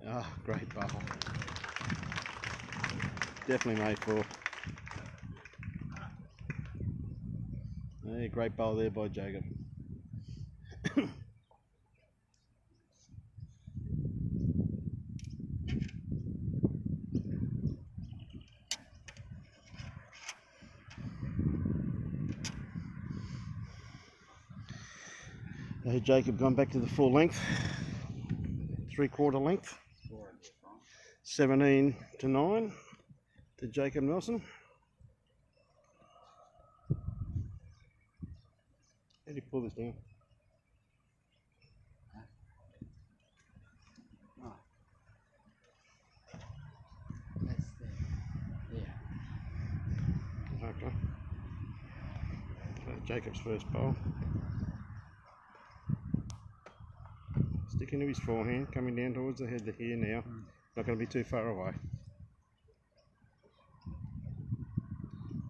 Ah, great bowl. Definitely made for. Yeah, great bowl there by Jacob. Jacob gone back to the full length. 3/4 length. 17 to 9 to Jacob Nelson. How do you pull this down? That's the, yeah. Okay. So Jacob's first bowl. Sticking to his forehand, coming down towards the head here now. Not going to be too far away.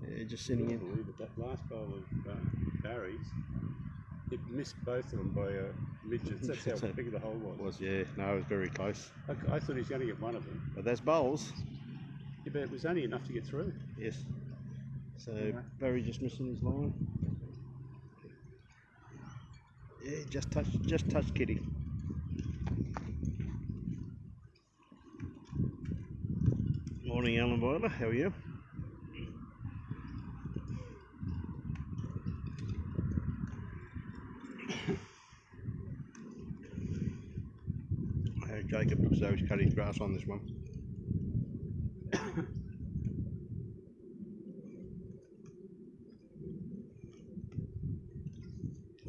Yeah, just sitting I in. believe that last bowl of Barry's, it missed both of them by midgets. That's how big the hole was. Yeah, no, it was very close. I thought he was going to get one of them. But that's bowls. Yeah, but it was only enough to get through. Yes. So Barry just missing his line. Yeah, just touch Kitty. Morning, Alan Boiler. How are you? Jacob looks as though he's cut his grass on this one.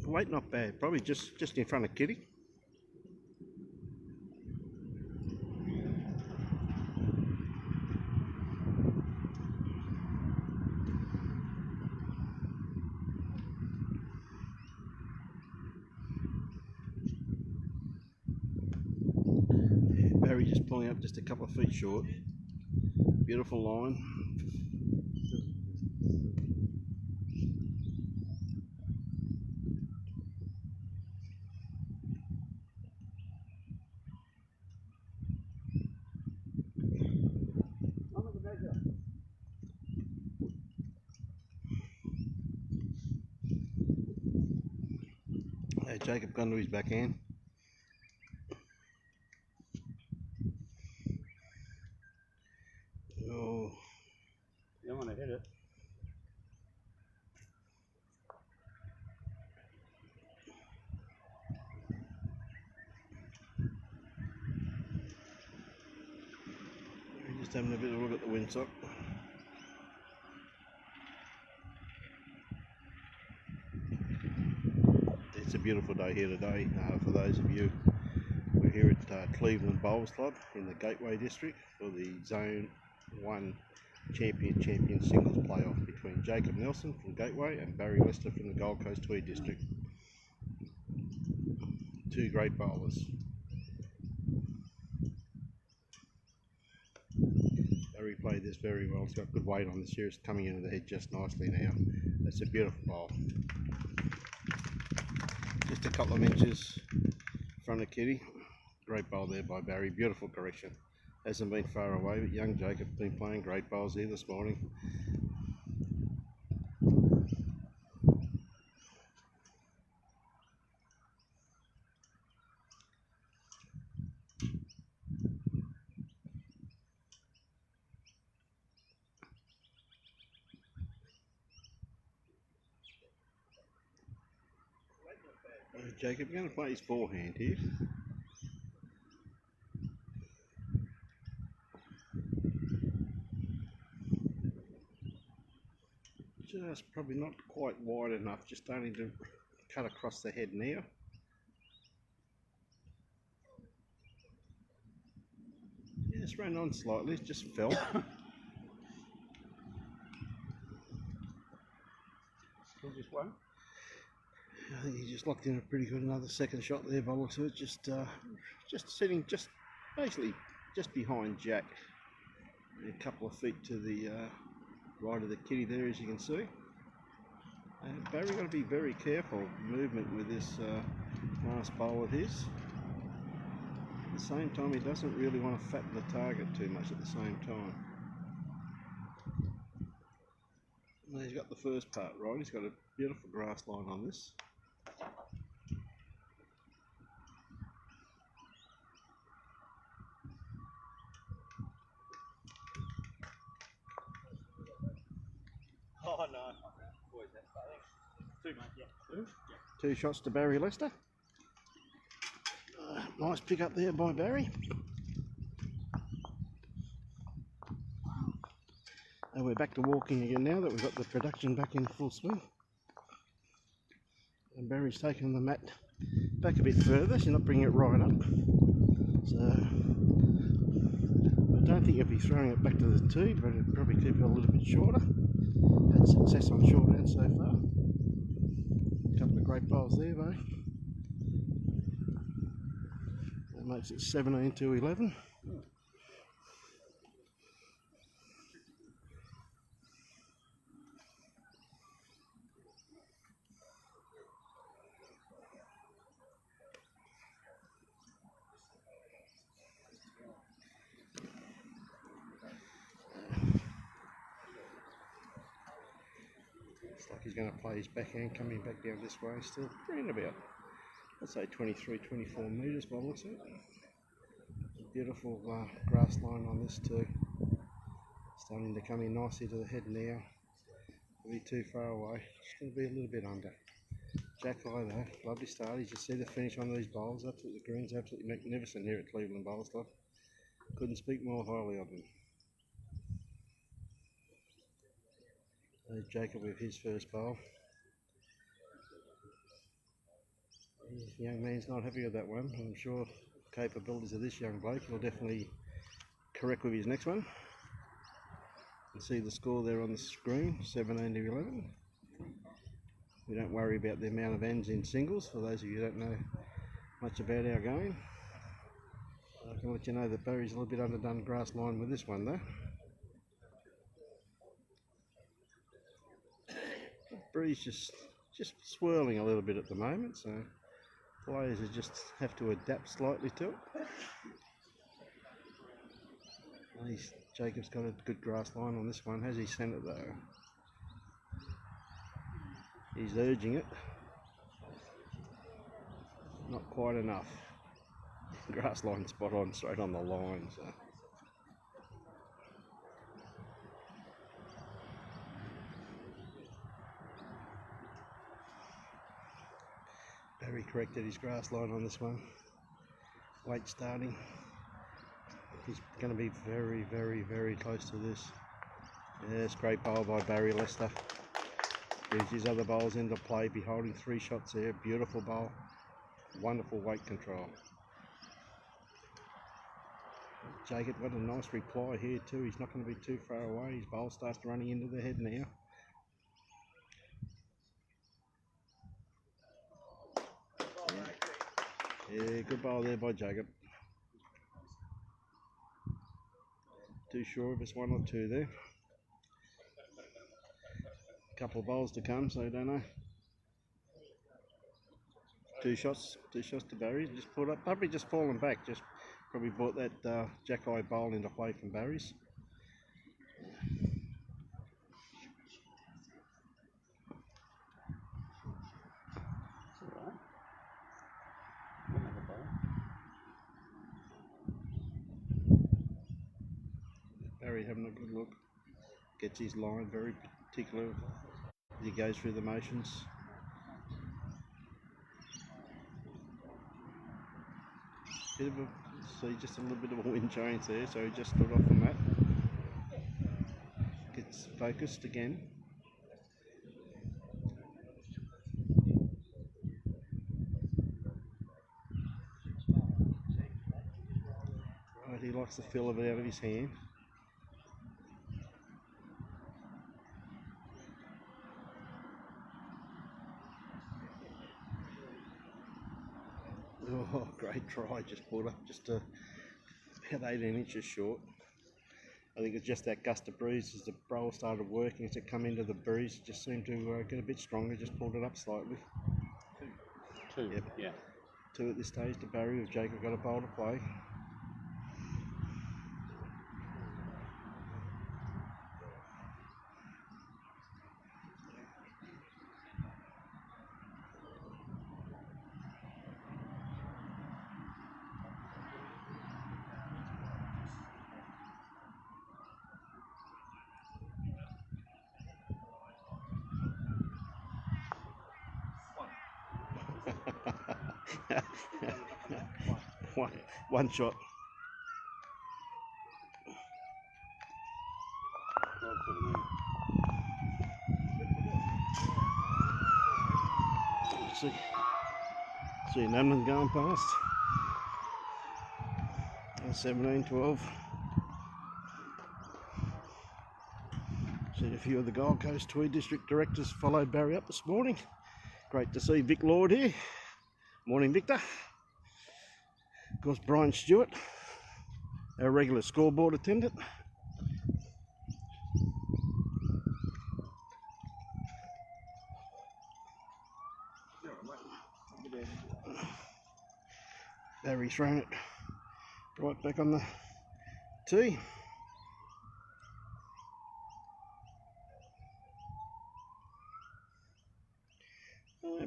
Weight not bad, probably just in front of Kitty. Barry just pulling up just a couple of feet short. Beautiful line. Jacob gone to his backhand. Oh, You don't want to hit it. we're just having a bit of a look at the windsock. It's a beautiful day here today. For those of you, we're here at Cleveland Bowls Club in the Gateway District for the Zone 1 champion singles playoff between Jacob Nelson from Gateway and Barry Lester from the Gold Coast Tweed District. Two great bowlers. Barry played this very well. It's got good weight on this here. It's coming into the head just nicely now. That's a beautiful bowl. Just a couple of inches in front of Kitty. Great bowl there by Barry. Beautiful correction. Hasn't been far away, but young Jacob's been playing great bowls here this morning. Jacob going to play his forehand here. Just probably not quite wide enough, just starting to cut across the head now. Yeah, it's ran on slightly, it just fell. Still just one. I think he just locked in a pretty good another second shot there by the looks of it. Just sitting basically just behind Jack. A couple of feet to the right of the Kitty there, as you can see. Barry got to be very careful movement with this last bowl of his. At the same time, he doesn't really want to fatten the target too much at the same time. And he's got the first part right. He's got a beautiful grass line on this. Oh no. Boys, that's two, mate, yeah. Two shots to Barry Lester. Nice pick up there by Barry. And we're back to walking again now that we've got the production back in full swing. And Barry's taken the mat back a bit further, she's not bringing it right up. So I don't think he'll be throwing it back to the tee, but it'll probably keep it a little bit shorter. Had success on short end so far. A couple of great bowls there, though. That makes it 17 to 11. Looks like he's going to play his backhand coming back down this way, still around about, let's say 23, 24 metres by the looks of it. Beautiful grass line on this too. Starting to come in nicely to the head now. Won't be too far away, just going to be a little bit under. Jack Eye though, lovely start. You just see the finish on these bowls, absolutely, the greens absolutely magnificent here at Cleveland Bowls Club. Couldn't speak more highly of them. There's Jacob with his first bowl. The young man's not happy with that one. I'm sure capabilities of this young bloke, he'll definitely correct with his next one. You can see the score there on the screen, 17 to 11. We don't worry about the amount of ends in singles, for those of you who don't know much about our game. I can let you know that Barry's a little bit underdone grass line with this one though. The breeze just swirling a little bit at the moment, so players just have to adapt slightly to it. Jacob's got a good grass line on this one. Has he sent it though? He's urging it. Not quite enough. Grass line spot on, straight on the line. So. Barry corrected his grass line on this one. Weight starting. He's going to be very, very, very close to this. Yes, great bowl by Barry Lester. Brings his other bowls into play, be holding 3 shots there. Beautiful bowl. Wonderful weight control. Jacob got a nice reply here too. He's not going to be too far away. His bowl starts running into the head now. Yeah, good bowl there by Jacob. Too sure if it's 1 or 2 there. Couple of bowls to come, so I don't know. 2 shots to Barry. Just pulled up, probably just fallen back. Just probably brought that Jack Eye bowl into play from Barry's. Barry having a good look. Gets his line very particular as he goes through the motions. Bit of a, see just a little bit of a wind change there, so he just stood off the mat. Gets focused again. Right, he likes the feel of it out of his hand. Oh, great try, just pulled up just about 18 inches short. I think it's just that gust of breeze as the bowl started working, as it come into the breeze, it just seemed to get a bit stronger, just pulled it up slightly. 2, yep. Yeah. 2 at this stage to Barry, with Jacob got a bowl to play. one shot. See Namlin going past. 17-12. Seen a few of the Gold Coast Tweed District directors followed Barry up this morning. Great to see Vic Lord here. Morning, Victor. Of course, Brian Stewart, our regular scoreboard attendant. Barry's thrown it right back on the tee.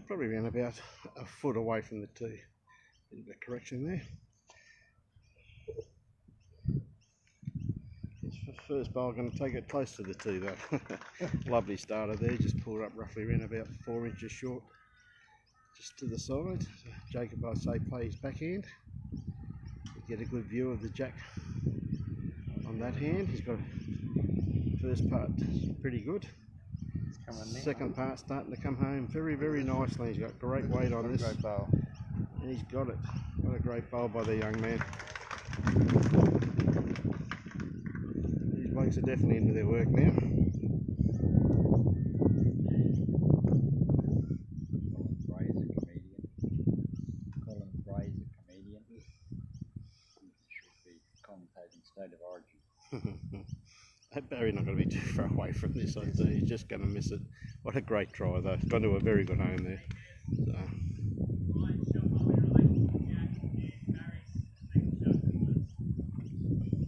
Probably around about a foot away from the tee. A bit of correction there. First bowl going to take it close to the tee though. Lovely starter there, just pulled up roughly around about 4 inches short, just to the side. So Jacob, I say, play his backhand. You get a good view of the jack on that hand. He's got first part pretty good. Second part starting to come home very, very nicely. He's got great weight on this. Great bowl. And he's got it. What a great bowl by the young man. These blokes are definitely into their work now. Colin Fray's a comedian. He should be commentating State of Origin. Barry's not going to be too far away from this, I'd say. He's just going to miss it. What a great try though. He's gone to a very good home there. So.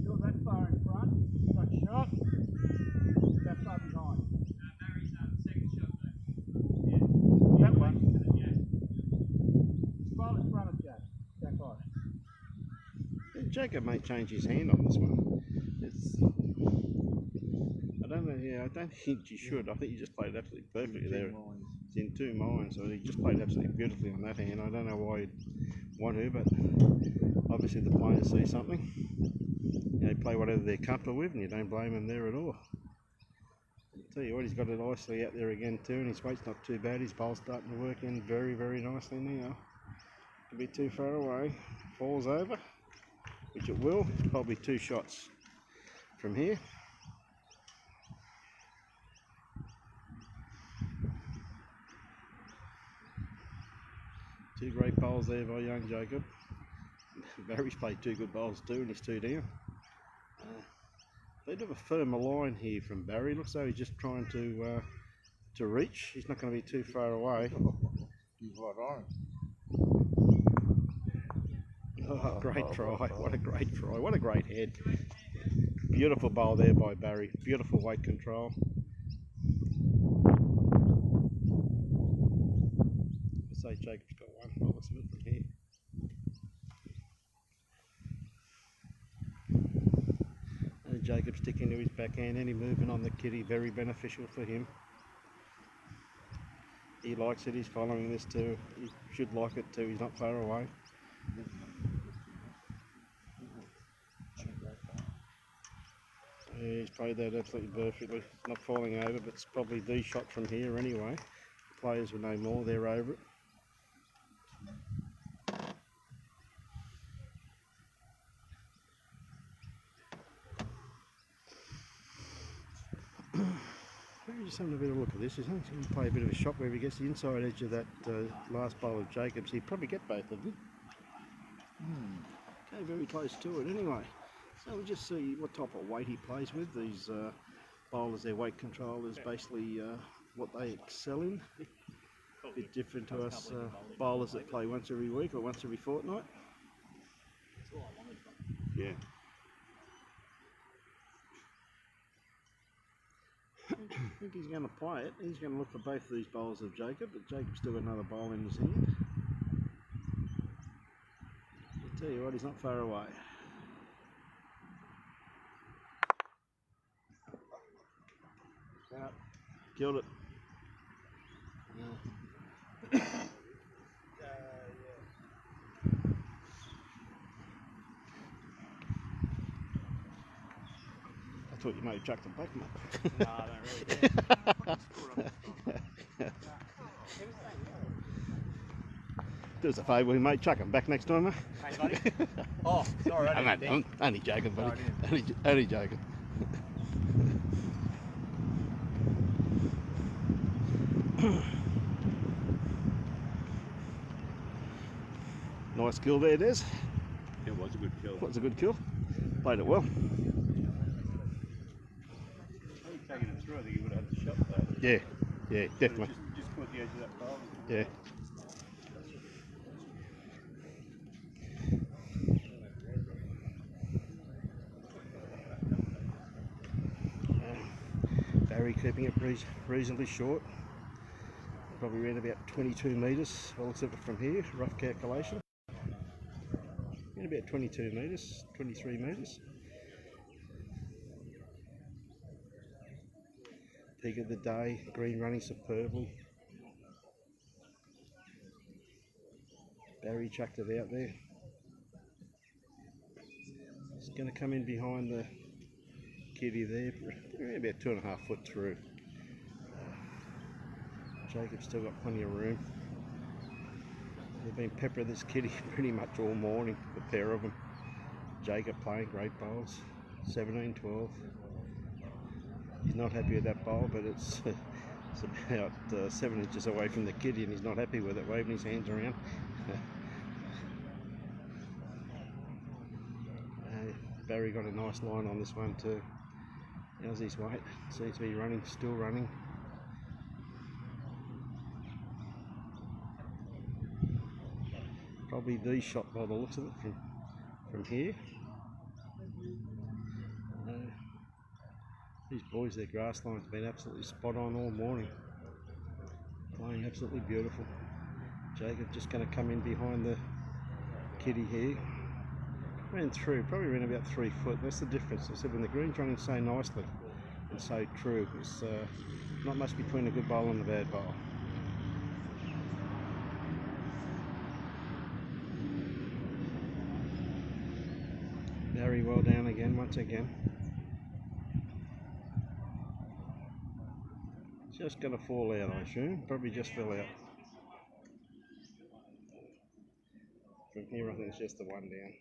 Still that far in front. Got shot. That far behind. Barry's second shot though. Yeah. That one. Spot in front of Jack. Jack on. Yeah, Jacob may change his hand on this one. I don't know, yeah, I don't think you should. I think you just played absolutely perfectly there. It's in 2 minds, so he just played absolutely beautifully on that hand. I don't know why you'd want to, but obviously the players see something. You know, play whatever they're comfortable with, and you don't blame them there at all. I'll tell you what, he's got it nicely out there again too, and his weight's not too bad. His bowl's starting to work in very, very nicely now. Could be too far away. Falls over, which it will. Probably 2 shots from here. Two great bowls there by young Jacob. Barry's played 2 good bowls too, and he's 2 down. Bit of a firmer line here from Barry. Looks like he's just trying to reach. He's not going to be too far away. He's right on. Oh, great try. What a great try. What a great head. Beautiful bowl there by Barry. Beautiful weight control. I'd say Jacob's got one. Well, let's move from here. And Jacob sticking to his backhand. Any movement on the kitty, very beneficial for him. He likes it. He's following this too. He should like it too. He's not far away. Yeah, he's played that absolutely perfectly. It's not falling over, but it's probably the shot from here anyway. The players will know more. They're over it. We're just having a bit of a look at this. He's going to play a bit of a shot where he gets the inside edge of that last bowl of Jacobs. He'd probably get both of them. Okay, very close to it anyway. So we'll just see what type of weight he plays with. These bowlers, their weight control is basically what they excel in. A bit different to us bowlers that play once every week or once every fortnight. Yeah. I think he's going to play it. He's going to look for both of these bowls of Jacob, but Jacob's still got another bowl in his hand. I'll tell you what, he's not far away. Out. Killed it. thought you may have chucked them back, mate. No, I don't really care. Do us a favour, mate. Chuck them back next time, mate. Hey, buddy. Oh, sorry, I No, didn't mate, think. I'm only joking, buddy. Sorry, Only joking. Nice kill there, Des. It was a good kill. That was a good kill. Played it well. Had he taken it through, I think he would have had the shot though. Yeah, yeah, definitely. Just caught the edge of that pole. Yeah. Barry keeping it reasonably short. Probably around about 22 metres. I'll look at it from here, rough calculation. Around about 22 metres, 23 metres. Peak of the day, green running superbly. Barry chucked it out there. It's going to come in behind the kitty there, probably about 2.5 foot through. Jacob's still got plenty of room. They've been peppering this kitty pretty much all morning, the pair of them. Jacob playing great bowls, 17, 12. He's not happy with that bowl, but it's about 7 inches away from the kitty and he's not happy with it, waving his hands around. Barry got a nice line on this one too. How's his weight? Seems to be running, still running. Probably the shot by the looks of it from here. These boys, their grass line's been absolutely spot on all morning. Playing absolutely beautiful. Jacob just going to come in behind the kitty here. Ran through, probably ran about 3 foot. That's the difference. I said when the green's running so nicely and so true, it's not much between a good bowl and a bad bowl. Very well down again, once again. Just going to fall out, I assume. Probably just fell out. From here, I think it's just the one down.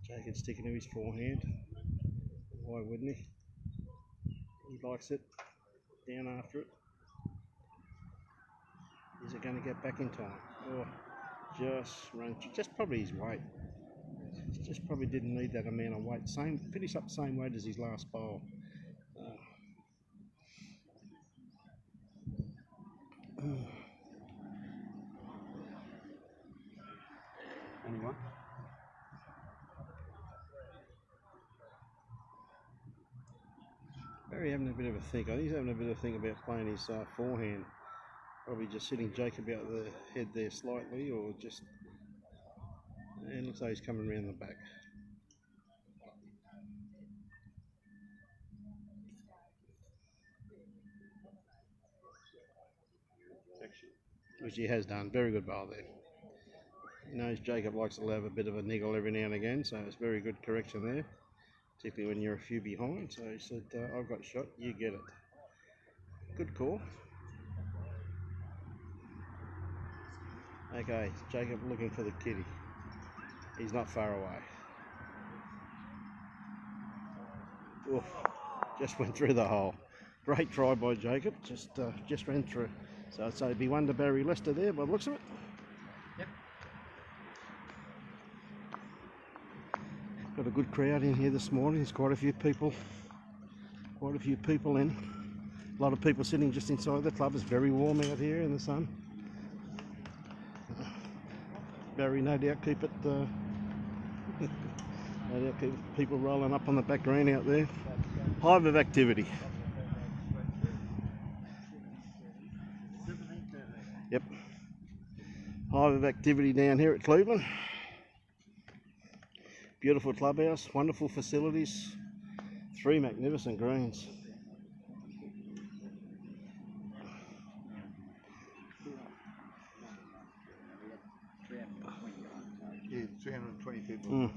Jacob's sticking to his forehand. Why wouldn't he? He likes it. Down after it. Is it going to get back in time? Oh, just probably his weight. Just probably didn't need that amount of weight. Finish up the same weight as his last bowl. Anyone? Barry having a bit of a think. I think he's having a bit of a think about playing his forehand. Probably just sitting Jacob out the head there slightly, or just. And looks like he's coming around the back. Which he has done. Very good bowl there. He knows Jacob likes to have a bit of a niggle every now and again, so it's very good correction there. Particularly when you're a few behind. So he said, I've got shot, you get it. Good call. Okay, Jacob looking for the kitty. He's not far away. Oof, just went through the hole. Great try by Jacob, just ran through. So I'd say it'd be one to Barry Lester there by the looks of it. Yep. Got a good crowd in here this morning. There's quite a few people in. A lot of people sitting just inside the club. It's very warm out here in the sun. Barry no doubt keep people rolling up on the back green out there. Hive of activity. Yep. Hive of activity down here at Cleveland. Beautiful clubhouse, wonderful facilities, 3 magnificent greens. 20 people. Mm.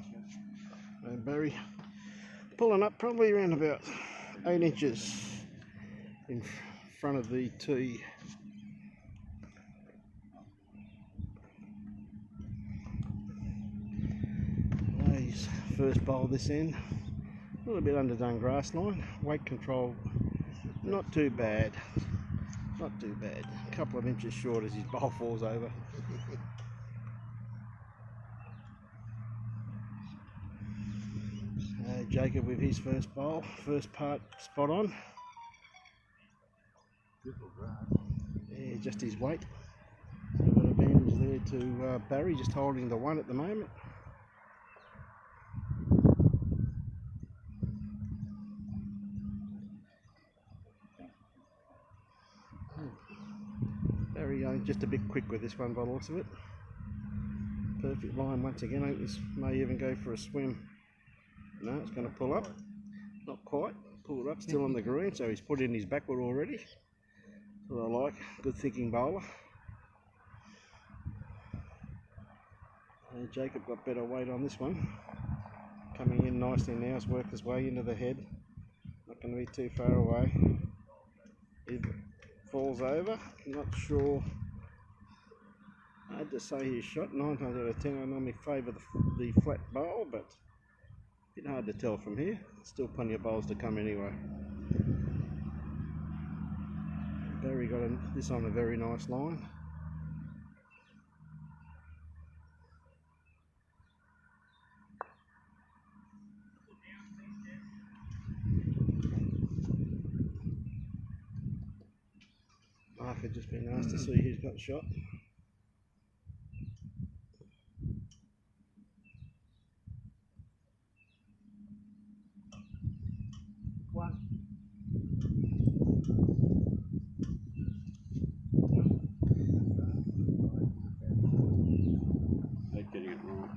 And Barry pulling up probably around about 8 inches in front of the tee. His first bowl this end, a little bit underdone grass line, weight control not too bad, not too bad, a couple of inches short as his bowl falls over. Jacob with his first bowl, first part spot on. Yeah, just his weight. So we've got advantage there to Barry, just holding the one at the moment. Barry just a bit quick with this one by the looks of it. Perfect line once again. I think this may even go for a swim. No, it's going to pull up. Not quite. Pull it up, still on the green, so he's put in his backward already. That's what I like. Good thinking bowler. Jacob got better weight on this one. Coming in nicely now, has worked his way into the head. Not going to be too far away. It falls over. Not sure. Hard to say his shot. 9 times out of 10 I normally favour the flat bowl, but a bit hard to tell from here. Still plenty of bowls to come anyway. Barry got this on a very nice line. Mark had just been asked to see who's got shot. One. They're getting it wrong.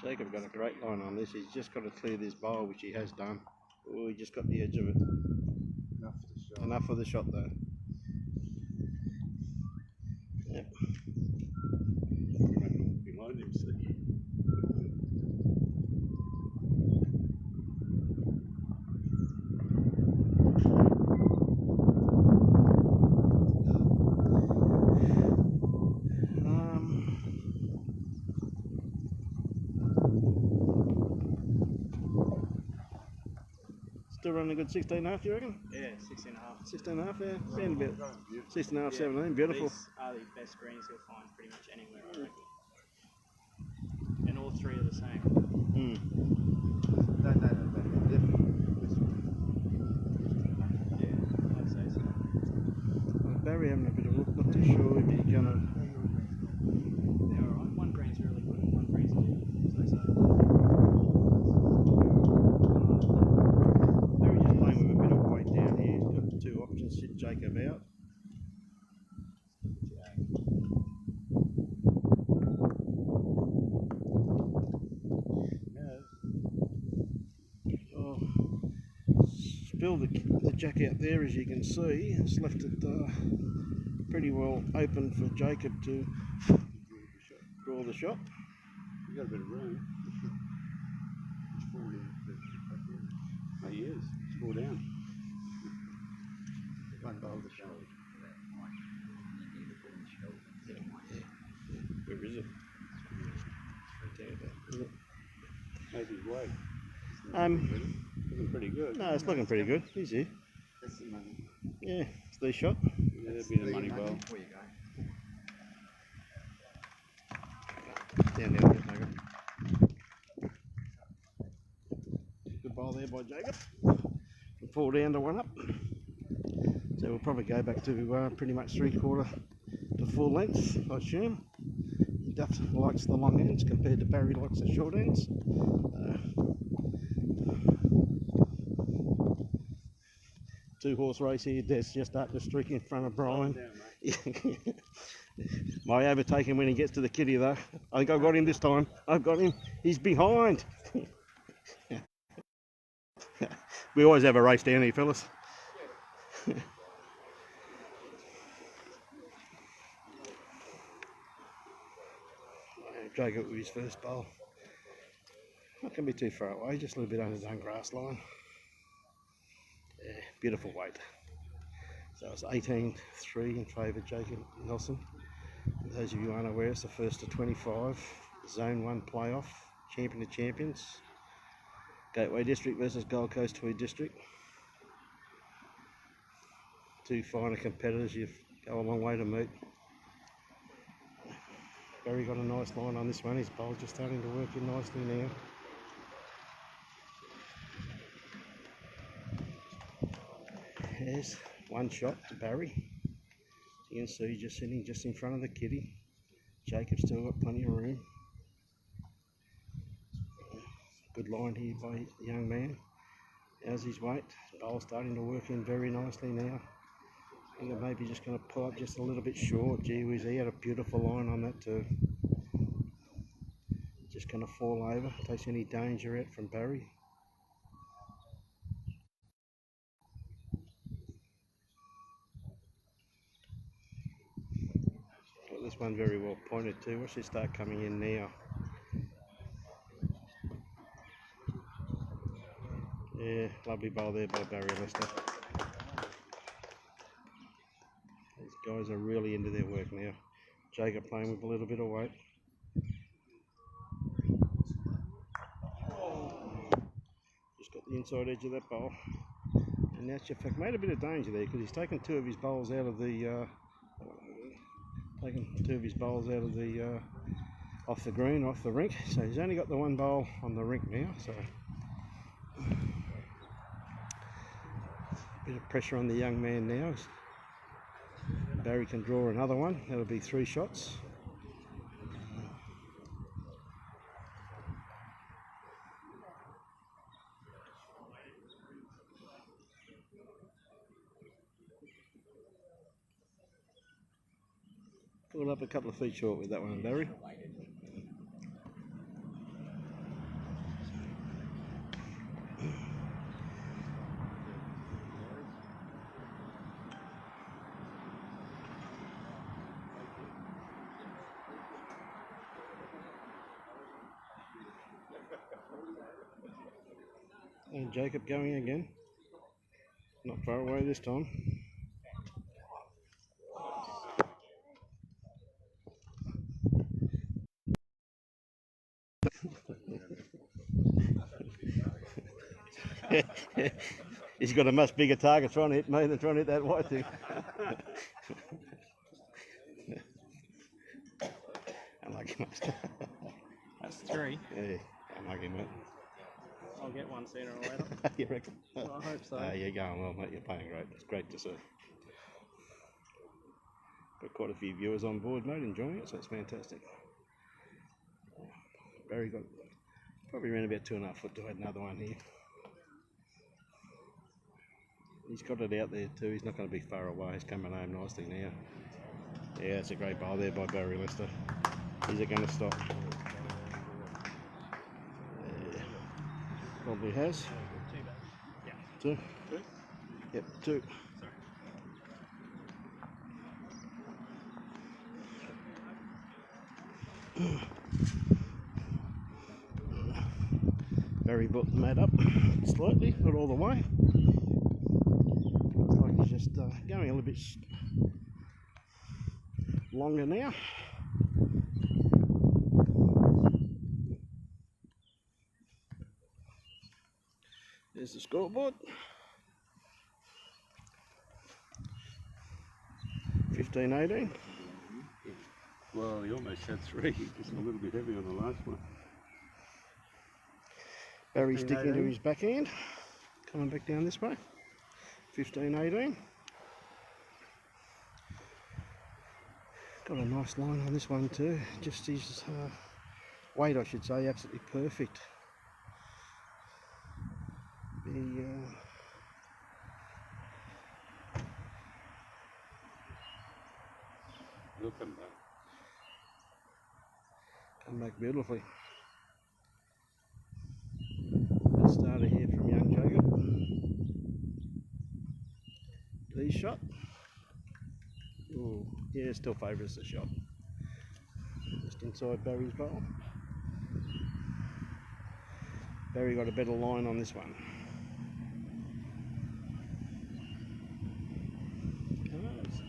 Jacob got a great line on this. He's just got to clear this bowl, which he has done. Oh, he just got the edge of it. Enough for the shot though. Yep. Behind him, see. Still running a good 16.5, do you reckon? Yeah, 16.5. 16.5, yeah. Sound a bit. 16.5, 17, beautiful. These are the best greens you'll find pretty much anywhere, I reckon. And all three are the same. Mm. No, Yeah, I'd say so. Barry having a bit of a look, not too sure if he's gonna. They're alright. One green's really good and one green's good. So. Barry just playing with a bit of weight down here. He's got 2 options, sit Jacob out. Oh, spilled the jack out there, as you can see. It's left it pretty well open for Jacob to draw the shot. You got a bit of room. It's 40. Oh, he is. It's 4 down. one bowl to show. Where is it? How's his weight? Looking pretty good. No, it's looking pretty good. He's here. That's the money. Yeah, it's the shot. Yeah, that'd be the money bowl. Before you go. Down there, Jacob. Good bowl there by Jacob. Fall down to 1 up. So we'll probably go back to pretty much 3/4 to full length, I assume. Duff likes the long ends compared to Barry likes the short ends. Two-horse race here. Des just starting to streak in front of Brian. My overtaking when he gets to the kitty though. I think I've got him this time. I've got him. He's behind. We always have a race down here, fellas. Jacob with his first bowl. Not going to be too far away, just a little bit under the grass line. Yeah, beautiful weight. So it's 18-3 in favour of Jacob Nelson. For those of you unaware, it's the first of 25 Zone 1 playoff, champion of champions. Gateway District versus Gold Coast Tweed District. Two finer competitors, you go a long way to meet. Barry got a nice line on this one, his bowl's just starting to work in nicely now. There's one shot to Barry. You can see just sitting just in front of the kitty. Jacob's still got plenty of room. Good line here by the young man. How's his weight? Bowl's starting to work in very nicely now. I think I'm maybe just going to pull up just a little bit short. Gee whiz, he had a beautiful line on that too. Just going to fall over. Takes any danger out from Barry. Got this one very well pointed too. Watch this start coming in now. Yeah, lovely bowl there by Barry Lester. These guys are really into their work now. Jacob playing with a little bit of weight. Just got the inside edge of that bowl. And now Shefak made a bit of danger there because he's taken two of his bowls out of the off the green, off the rink. So he's only got the one bowl on the rink now. So a bit of pressure on the young man now. Barry can draw another one. That'll be 3 shots. Pulled up a couple of feet short with that one, Barry. And Jacob going again. Not far away this time. He's got a much bigger target trying to hit me than trying to hit that white thing. Unlucky, mate. That's 3. Yeah, unlucky, mate. I'll get one sooner or later. You reckon? Well, I hope so. You're going well, mate. You're playing great. It's great to see. Got quite a few viewers on board, mate, enjoying it, so it's fantastic. Barry got probably around about 2.5 foot to add another one here. He's got it out there too. He's not going to be far away. He's coming home nicely now. Yeah, it's a great bowl there by Barry Lester. Is it going to stop? Yeah. Probably has. 2? Yep, 2. Barry button that up slightly, not all the way. Looks like he's just going a little bit longer now. There's the scoreboard. 15-18. Well, he almost had 3, just a little bit heavy on the last one. Barry sticking to his backhand, coming back down this way. 15-18. Got a nice line on this one too. Just his weight, I should say, absolutely perfect. He'll come back. Come back beautifully. Good starter here from young Jacob. Lee shot. Ooh, yeah, still favours the shot. Just inside Barry's bowl. Barry got a better line on this one.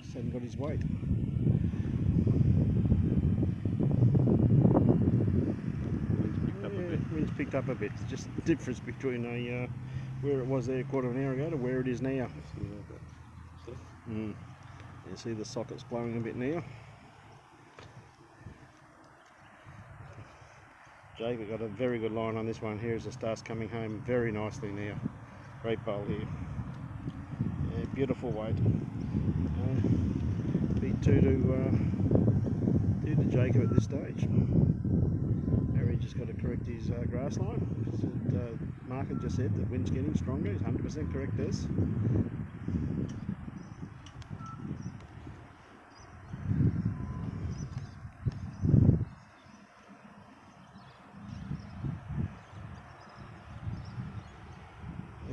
Just hasn't got his weight. Wind's picked up a bit. It's just the difference between where it was there a quarter of an hour ago to where it is now. You see the sockets blowing a bit now. Jacob got a very good line on this one here as it starts coming home very nicely now. Great bowl here. Yeah, beautiful weight. Beat two to Jacob at this stage. Barry just got to correct his grass line. Mark had just said that wind's getting stronger. He's 100% correct this.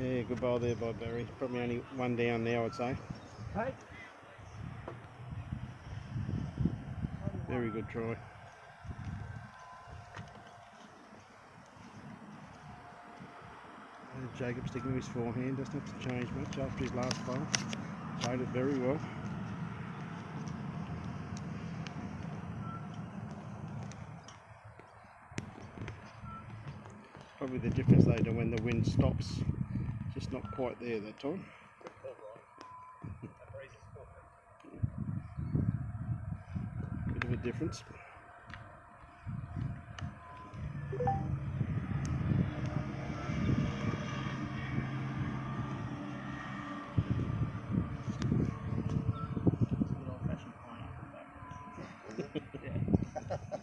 Yeah, good bowl there by Barry. Probably only one down now, I'd say. Hey. Very good try. Jacob sticking with his forehand, doesn't have to change much after his last bowl. Played it very well. Probably the difference though to when the wind stops, just not quite there that time. Bit of a difference.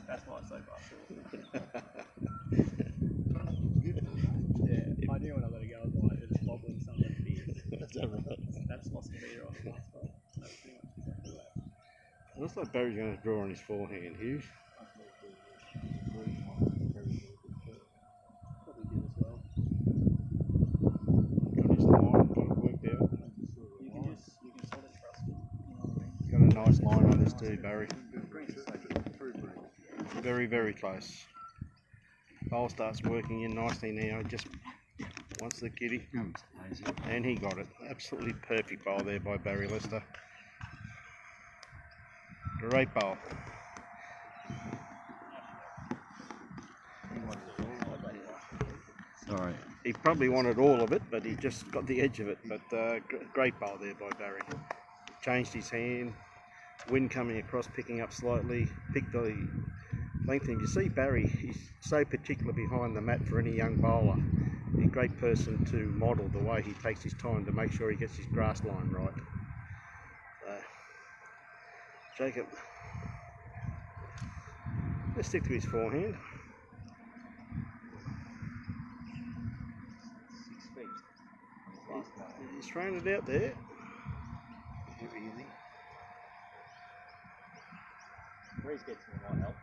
That's why I say yeah, I knew when I let it go, I was like, it's bobbling some of the beers. That's right. That's lost the meter on the last one. That's pretty much exactly that. It looks like Barry's going to draw on his forehand, Hugh. Probably did as well. Got his line, got it worked out. You can sort of trust it. You know what I mean? Got a nice line on this too, Barry. Very, very close. Bowl starts working in nicely now, just wants the kitty. And he got it. Absolutely perfect bowl there by Barry Lester. Great bowl. Sorry. He probably wanted all of it, but he just got the edge of it. But great bowl there by Barry. Changed his hand. Wind coming across, picking up slightly. Picked the length. And you see Barry, he's so particular behind the mat for any young bowler. He's a great person to model the way he takes his time to make sure he gets his grass line right. Jacob, let's stick to his forehand. 6 feet. He's thrown it out there. Easy. Breeze gets me might help.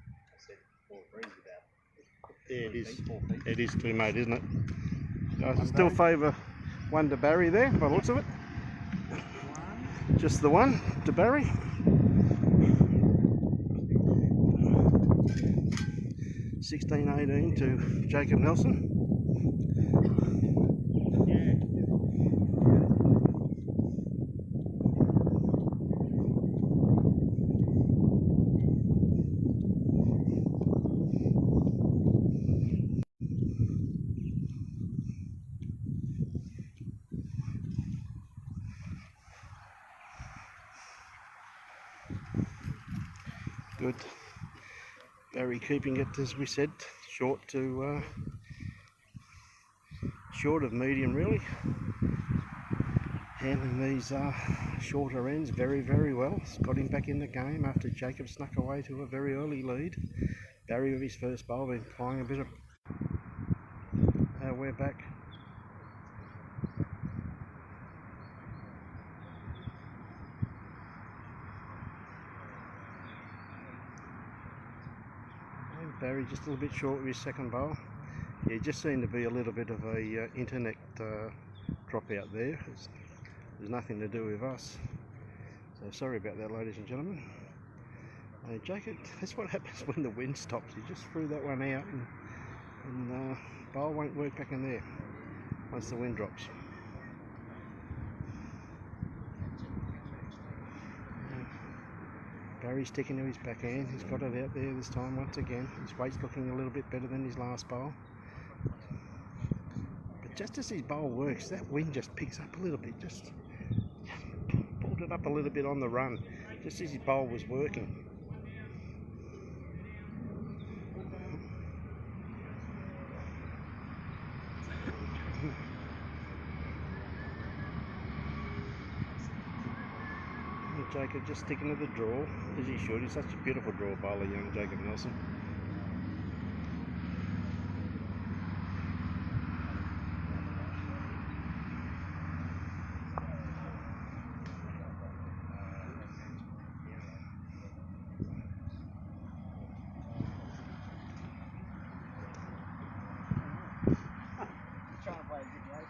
I said 4 breeze about. Yeah, it is. 4 feet. It is too mate, isn't it? I still favour one to Barry there, by the looks of it. Just the one to Barry. 16-18 to Jacob Nelson. Good. Barry keeping it, as we said, short of medium really. Handling these shorter ends very, very well. It's got him back in the game after Jacob snuck away to a very early lead. Barry with his first bowl been applying a bit of we're back. Barry just a little bit short with his second bowl. Yeah, just seemed to be a little bit of a internet drop out there. There's nothing to do with us. So sorry about that, ladies and gentlemen. Jacob, that's what happens when the wind stops. He just threw that one out, and bowl won't work back in there once the wind drops. Barry's sticking to his backhand. He's got it out there this time once again. His weight's looking a little bit better than his last bowl. But just as his bowl works, that wind just picks up a little bit. Just pulled it up a little bit on the run, just as his bowl was working. Jacob just sticking to the draw, as he should. He's such a beautiful draw bowler, young Jacob Nelson. Trying to play a good race.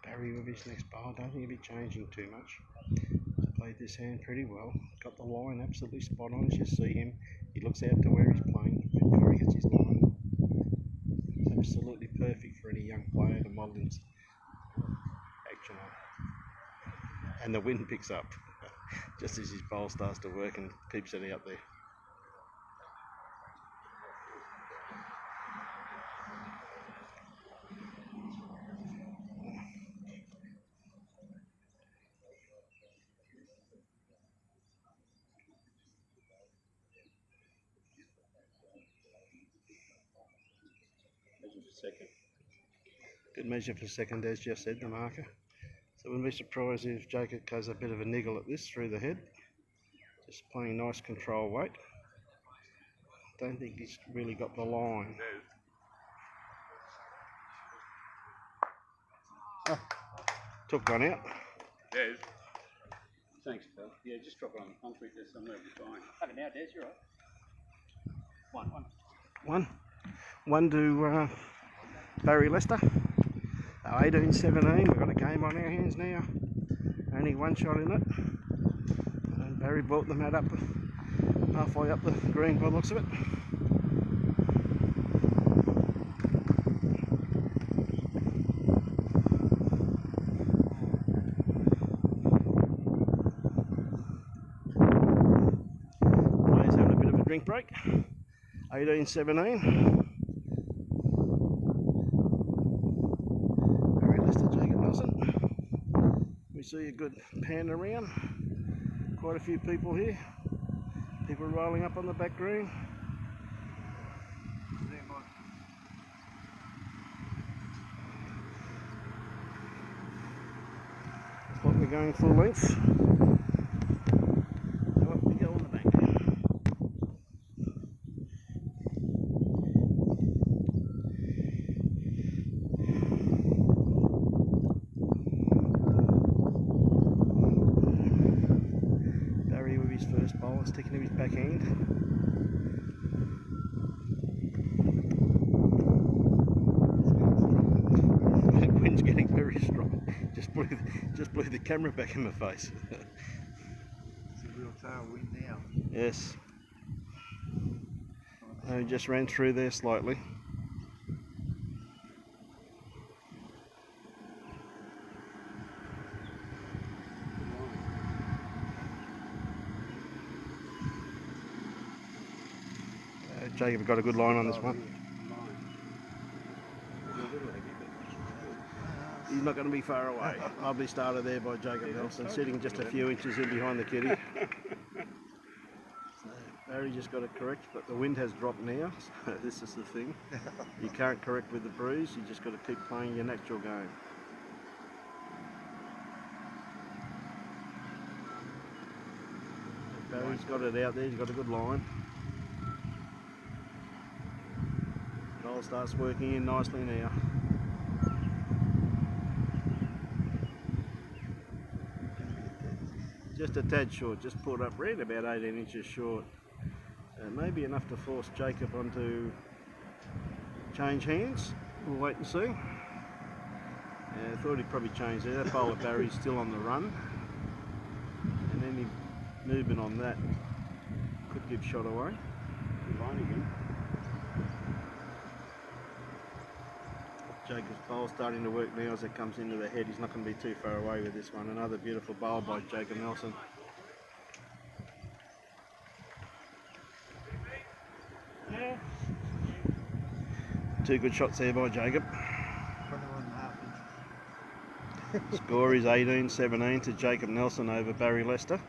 Barry with his next bowl, don't think he'll be changing too much. He's played this hand pretty well. Got the line absolutely spot on as you see him. He looks out to where he's playing before he gets his line. It's absolutely perfect for any young player to model his action on. And the wind picks up just as his bowl starts to work and keeps it out there. Measure for second. Good measure for second, as just said, the marker. So wouldn't be surprised if Jacob has a bit of a niggle at this through the head. Just playing nice control weight. Don't think he's really got the line. Oh, took one out. Des, Thanks, pal. Yeah, just drop it on the concrete there somewhere, it'll be fine. Have it now, Des, you're right. One to Barry Lester. 18-17. We've got a game on our hands now. Only one shot in it. And Barry brought the mat up halfway up the green by the looks of it. Players having a bit of a drink break. 18-17. We see a good pan around. Quite a few people here. People rolling up on the back green. Looks like we're going full length. So up we go on the back. His first bowl, sticking to his backhand. That wind's getting very strong. Just blew the camera back in my face. It's a real tailwind now. Yes. I just ran through there slightly. Jacob got a good line on this one. He's not going to be far away. Lovely starter there by Jacob Nelson, sitting just a few inches in behind the kitty. So Barry just got it correct, but the wind has dropped now, so this is the thing. You can't correct with the breeze, you just got to keep playing your natural game. Barry's got it out there, he's got a good line. Goal starts working in nicely now. Just a tad short, just pulled up right about 18 inches short. So it may be enough to force Jacob onto change hands. We'll wait and see. Yeah, I thought he'd probably change there. That bowl of Barry's still on the run. And any movement on that could give shot away. Good line again. Jacob's bowl starting to work now as it comes into the head. He's not going to be too far away with this one. Another beautiful bowl by Jacob Nelson. Yeah. Two good shots there by Jacob. 21.5 inches. Score is 18-17 to Jacob Nelson over Barry Lester.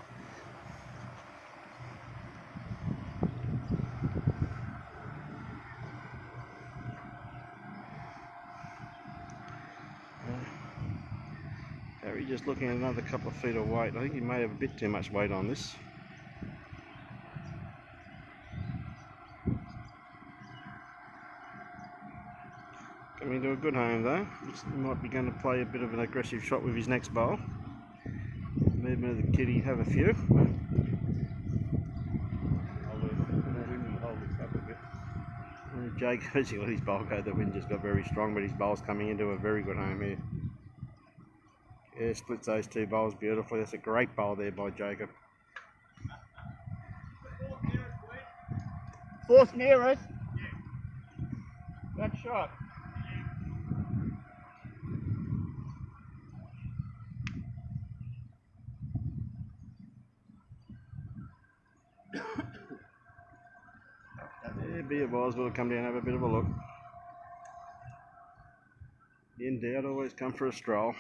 Barry just looking at another couple of feet of weight. I think he may have a bit too much weight on this. Coming to a good home though. He might be going to play a bit of an aggressive shot with his next bowl. Movement of the kitty, have a few. Jake, as you let his bowl go, the wind just got very strong, but his bowl's coming into a very good home here. Yeah, splits those two bowls beautifully. That's a great bowl there by Jacob. Fourth nearest. That shot. Yeah, be advised, we'll come down and have a bit of a look. In doubt, always come for a stroll.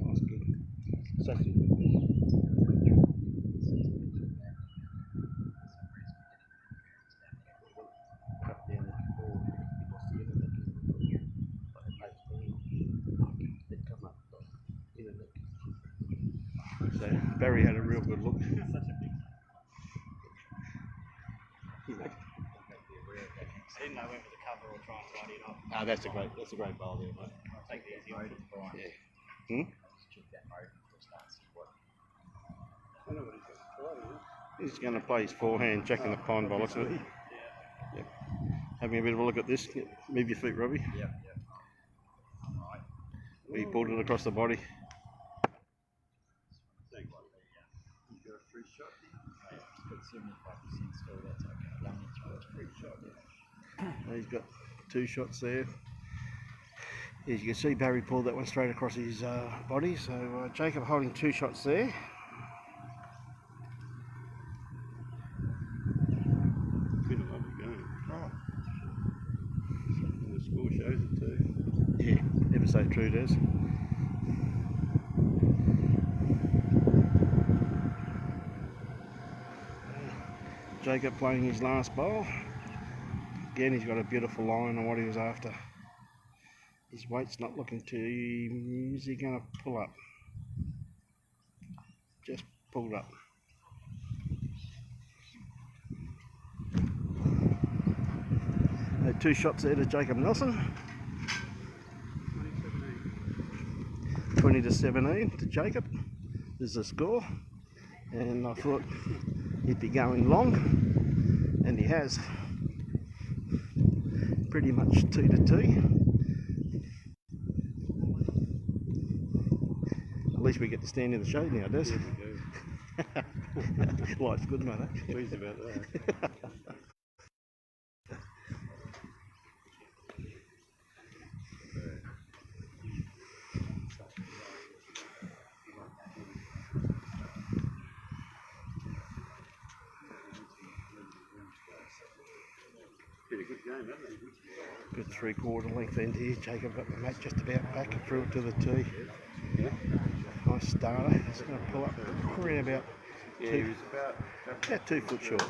That's good. Such a So Barry had a real good look. I didn't know whether to cover or try and tidy it up. Ah, that's a great bowl there, mate. Take the easy one. Hmm? I know what he's going to try, He's going to play his forehand, checking the pond by looks of it. Yep. Having a bit of a look at this. Move your feet, Robbie. Yep. He pulled it across the body. Thanks. You got a free shot. Got 75% still, that's okay. Long it's free shot, yeah. He's got two shots there. As you can see, Barry pulled that one straight across his body. So Jacob holding two shots there. Been a lovely game. Oh. And the score shows it too. Yeah, ever so true, Des. Jacob playing his last bowl. Again, he's got a beautiful line on what he was after. His weight's not looking too... Is he going to pull up? Just pulled up. Two shots there to Jacob Nelson. 20-17 to Jacob is the score. And I thought he'd be going long, and he has. Pretty much 2-2. At least we get to stand in the shade now, Des. Life's good, mate. Pleased about that. Been a good game, hasn't it? Good 3/4 length end here. Jacob got the mat just about back and threw it to the tee. Yeah. Nice starter. It's going to pull up around about Yeah, he was about 2 foot short.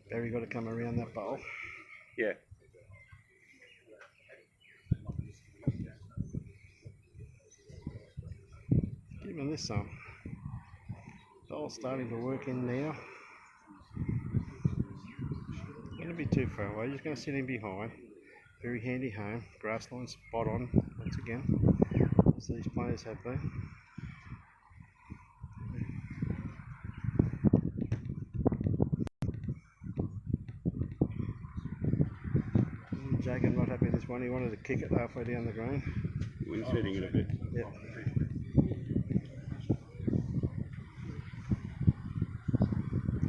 Barry got to come around that bowl. Yeah. Give him this some. Bowl's starting to work in now. going to be too far away. Just going to sit in behind. Very handy home. Grass line spot on once again, as these players have been. Jacob not happy with this one. He wanted to kick it halfway down the green. Wind's heading it a bit. Yep.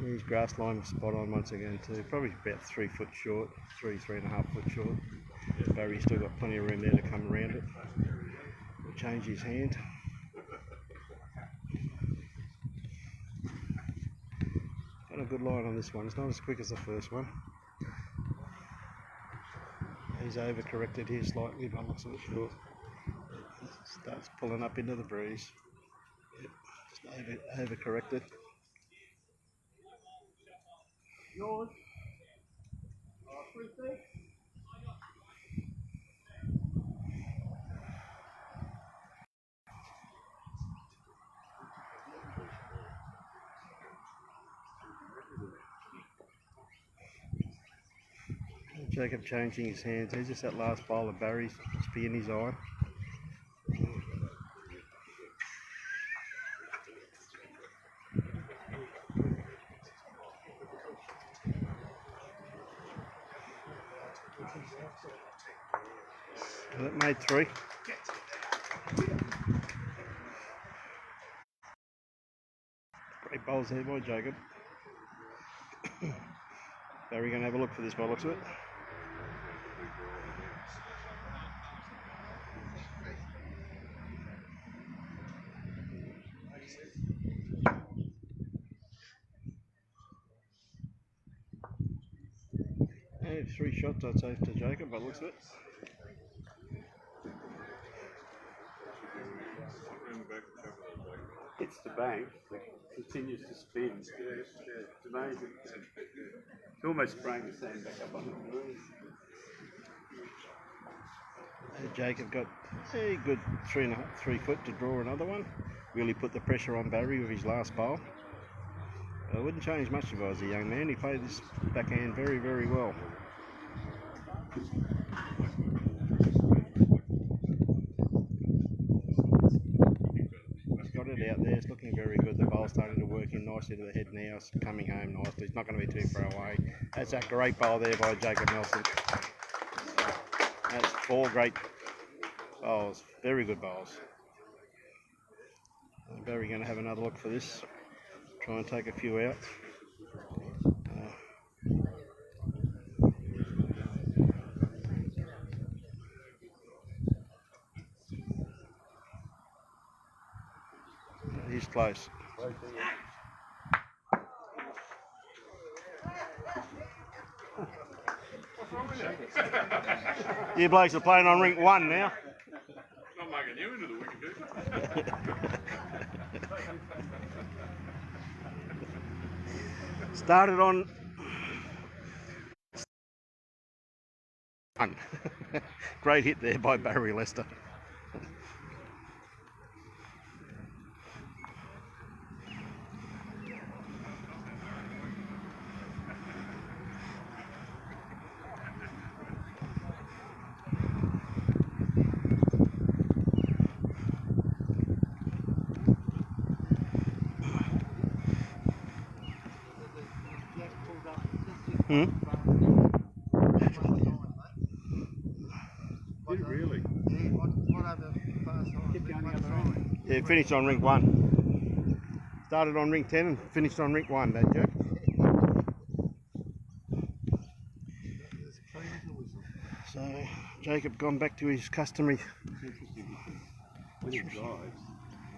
His grass line was spot on once again too. Probably about 3 foot short, 3.5 foot short. Barry's still got plenty of room there to come around it. He'll change his hand. Got a good line on this one. It's not as quick as the first one. He's over-corrected here slightly by the looks of it. Sure. Starts pulling up into the breeze. Yep. Just over-corrected. Yours. 3 feet. Jacob changing his hands. He's just that last bowl of Barry's spear in his eye. That made 3. Great bowls there by Jacob. Barry going to have a look for this by the looks of it. And 3 shots I'd say to Jacob by the looks of it. Hits the bank, continues to spin. It's amazing. It's almost spraying the sand back up on the breeze. Jacob got a good 3 foot to draw another one. Really put the pressure on Barry with his last bowl. I wouldn't change much if I was a young man. He played this backhand very, very well. He's got it out there. It's looking very good. The bowl's starting to work in nicely to the head now. It's coming home nicely. It's not going to be too far away. That's a great bowl there by Jacob Nelson. That's 4 great bowls. Very good bowls. Barry going to have another look for this. Try and take a few out. He's close. You blokes are playing on rink 1 now. Not making you into the wicket, Started on 1. Great hit there by Barry Lester. Did it really? What other pass on? Yeah, finished on rink 1. Started on rink 10 and finished on rink 1, that Jack. So Jacob gone back to his customary When he drives,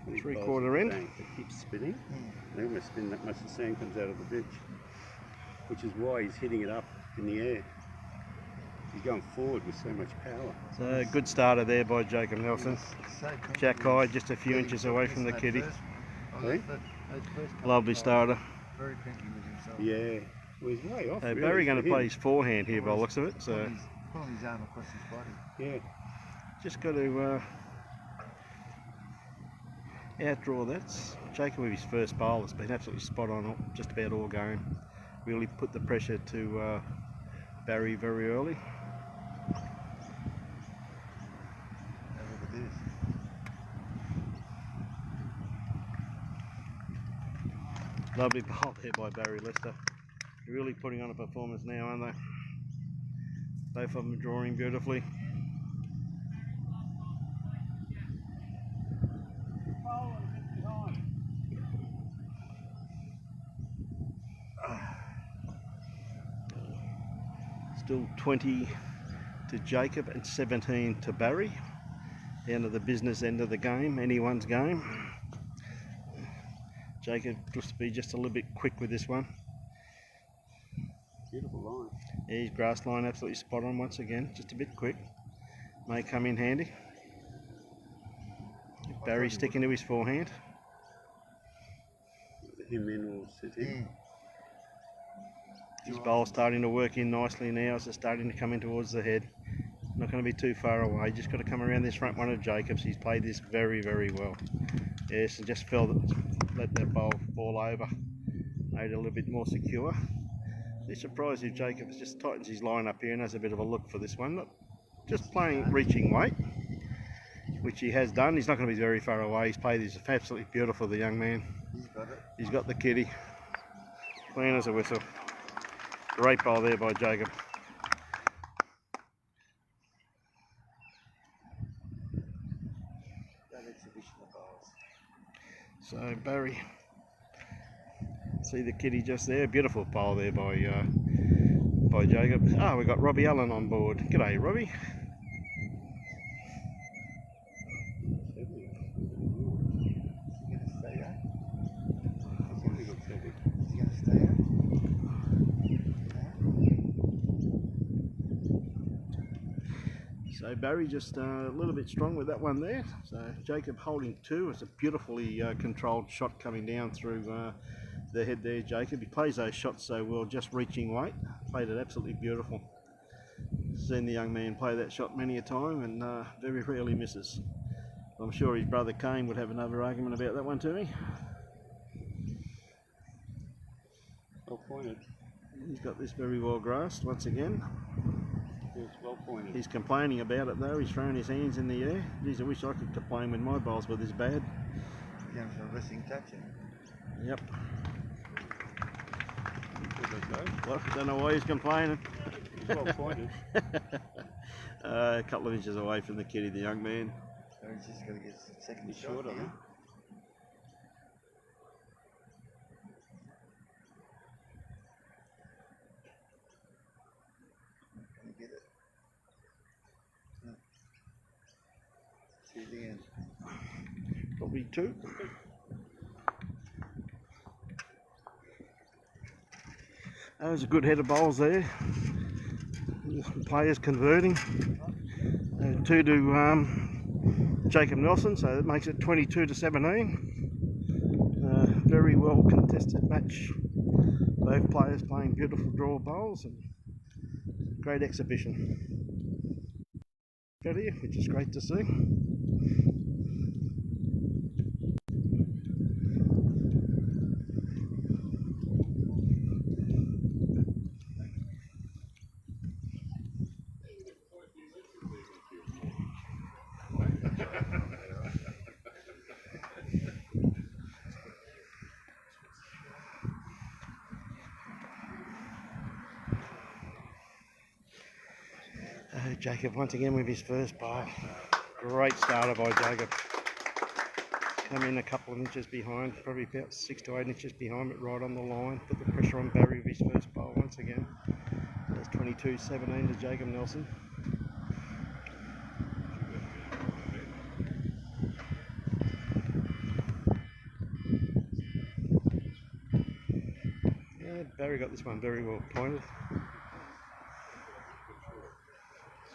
3/4 end. It keeps spinning. They almost spin that much the sand comes out of the ditch, which is why he's hitting it up in the air. He's going forward with so much power. So good starter there by Jacob Nelson. Jack high, just a few inches away from the kitty. Eh? Lovely starter. Very pinky with himself. Yeah, well, he's way off. So really, Barry going for to play him. his forehand here by the looks of it. So Pulling his arm across his body. Yeah, just got to outdraw that. Jacob with his first bowl has been absolutely spot on just about all game. Really put the pressure to Barry very early. Have a look at this. Lovely bowl there by Barry Lester. Really putting on a performance now, aren't they? Both of them drawing beautifully. Still 20 to Jacob and 17 to Barry. Down to the business end of the game, anyone's game. Jacob looks to be just a little bit quick with this one. Beautiful line. Yeah, his grass line absolutely spot on once again, just a bit quick. May come in handy. Barry sticking to his forehand. Him in will sit in. His bowl's starting to work in nicely now, so it's starting to come in towards the head. Not going to be too far away, just got to come around this front one of Jacob's. He's played this very, very well. Yes, and just let that bowl fall over. Made it a little bit more secure. Be surprised if Jacob just tightens his line up here and has a bit of a look for this one. Not just playing reaching weight, which he has done. He's not going to be very far away. He's played this absolutely beautiful, the young man. He's got it. He's got the kitty. Clean as a whistle. Great bowl there by Jacob. That exhibition of bowls. So Barry, see the kitty just there. Beautiful bowl there by Jacob. Ah, we've got Robbie Allen on board. G'day, Robbie. Is he going to stay there? Is he going to stay there? So Barry just a little bit strong with that one there. So Jacob holding two. It's a beautifully controlled shot coming down through the head there, Jacob. He plays those shots so well, just reaching weight. Played it absolutely beautiful. Seen the young man play that shot many a time and very rarely misses. I'm sure his brother Kane would have another argument about that one to me. Well pointed. He's got this very well grasped once again. It's well pointed. He's complaining about it though. He's throwing his hands in the air. Geez, I wish I could complain when my bowls were this bad. Going for a wrestling touch. Yep. Go. Well, don't know why he's complaining. It's well pointed. A couple of inches away from the kitty, the young man. So he's just got to get a second He's shot short on here. it. Can he get it? No. See it again. Probably two. That was a good head of bowls there. Players converting. Two to Jacob Nelson, so that makes it 22 to 17. Very well contested match. Both players playing beautiful draw bowls and great exhibition out here, which is great to see. Jacob once again with his first bowl. Great starter by Jacob. Come in a couple of inches behind, probably about 6 to 8 inches behind, but right on the line. Put the pressure on Barry with his first bowl once again. That's 22-17 to Jacob Nelson. Yeah, Barry got this one very well pointed.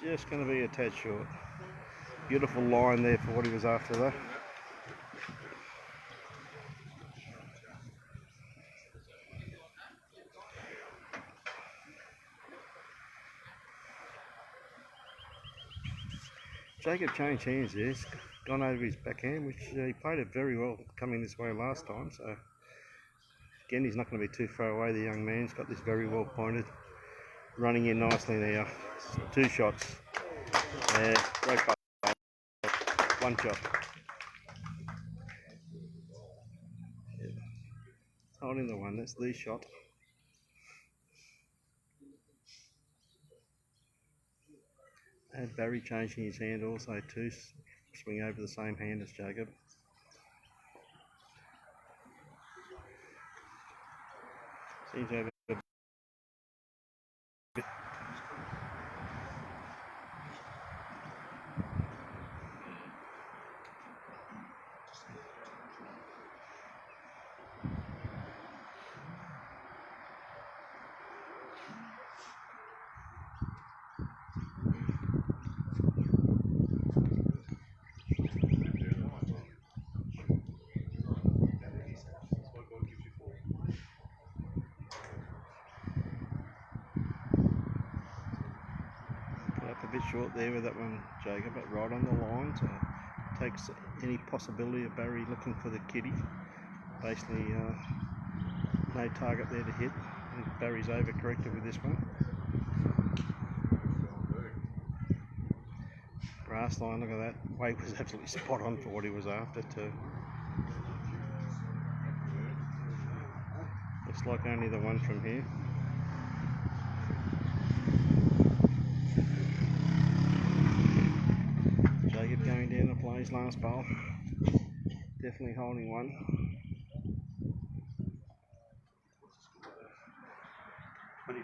Just going to be a tad short. Beautiful line there for what he was after though. Jacob changed hands there. He's gone over his backhand, which he played it very well coming this way last time. So again, he's not going to be too far away. The young man's got this very well pointed running in nicely now. 2 shots. There, great ball. 1 shot. Yep. Holding the one, that's the shot. And Barry changing his hand also to swing over the same hand as Jacob. Seems to have a bit short there with that one, Jacob, but right on the line, so takes any possibility of Barry looking for the kitty. Basically, no target there to hit. I think Barry's overcorrected with this one. Grass line, look at that. Weight was absolutely spot on for what he was after too. Looks like only the one from here. Jacob going down to play his last bowl. Definitely holding one. 22.78.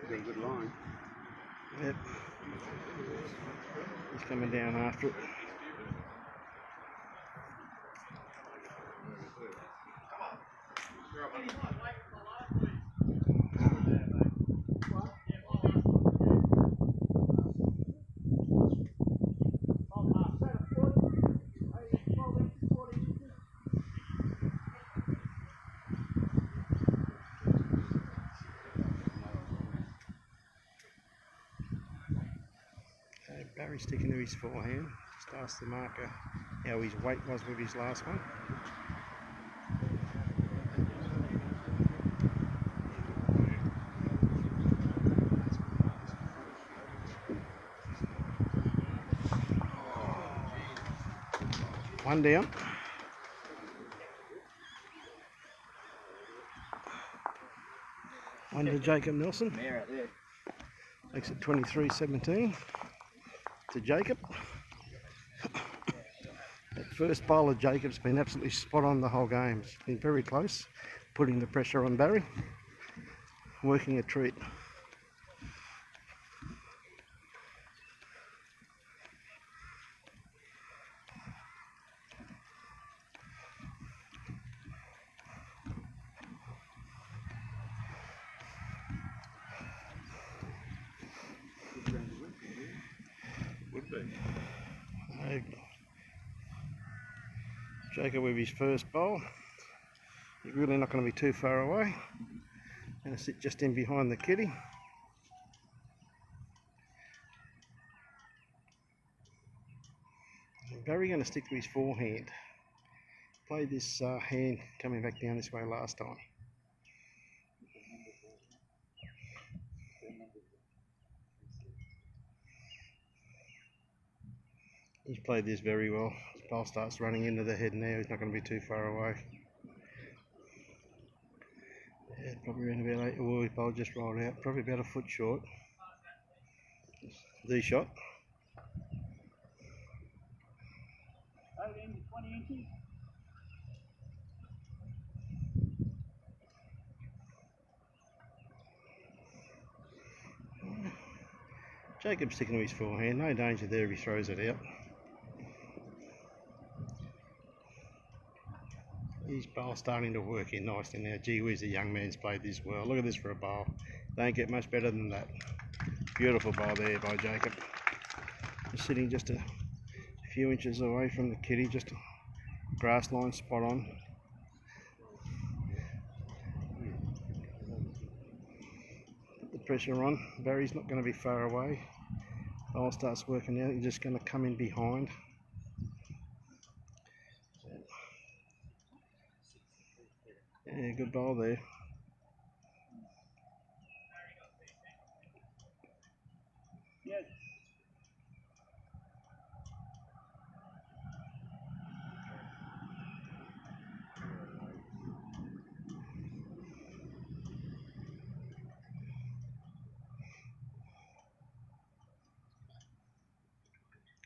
Got a good line. Yep. He's coming down after it. Barry sticking to his forehand. Just asked the marker how his weight was with his last one. One down. One to Jacob Nelson. Makes it 23-17 to Jacob. That first bowl of Jacob's been absolutely spot on the whole game. It's been very close, putting the pressure on Barry. Working a treat. Would be. Jacob with his first bowl. He's really not going to be too far away. Going to sit just in behind the kitty. And Barry going to stick to his forehand. Played this hand coming back down this way last time. He's played this very well. His ball starts running into the head now. He's not going to be too far away. Yeah, probably around about 8. Oh, his ball just rolled out. Probably about a foot short. The shot. 18 to 20 inches. Jacob's sticking to his forehand. No danger there if he throws it out. His bowl's starting to work in nicely now. Gee whiz, the young man's played this well. Look at this for a bowl. Don't get much better than that. Beautiful bowl there by Jacob. Just sitting just a few inches away from the kitty, just grass line spot on. Put the pressure on. Barry's not going to be far away. Bowl starts working out. He's just going to come in behind. Yeah, good bowl there. Yes.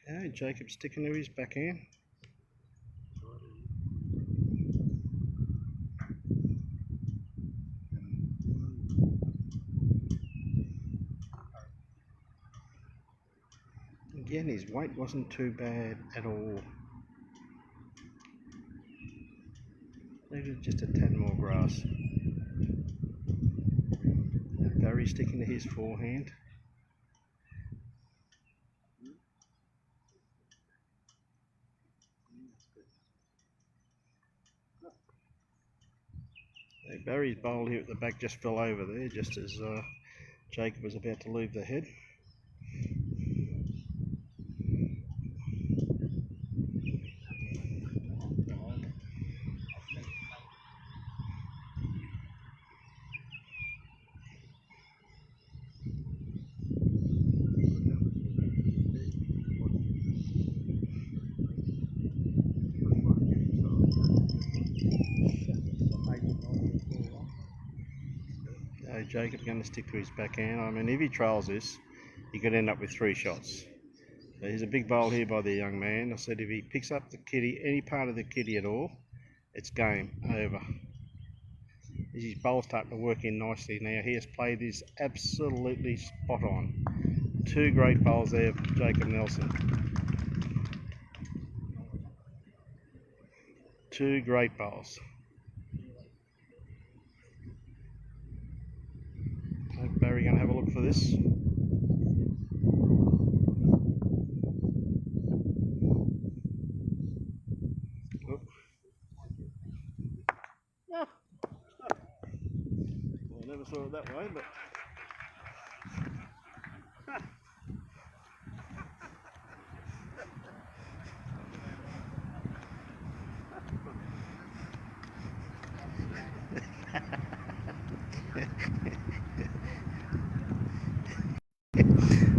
Okay, Jacob sticking to his backhand. Again, his weight wasn't too bad at all. Needed just a tad more grass. Barry sticking to his forehand. Barry's bowl here at the back just fell over there just as Jacob was about to leave the head. Jacob going to stick to his backhand. I mean, if he trails this, he could end up with 3 shots. So here's a big bowl here by the young man. I said if he picks up the kitty, any part of the kitty at all, it's game over. His bowl's starting to work in nicely now. He has played this absolutely spot on. 2 great bowls there, Jacob Nelson. 2 great bowls. Barry going to have a look for this. Oh. Well, I never saw it that way, but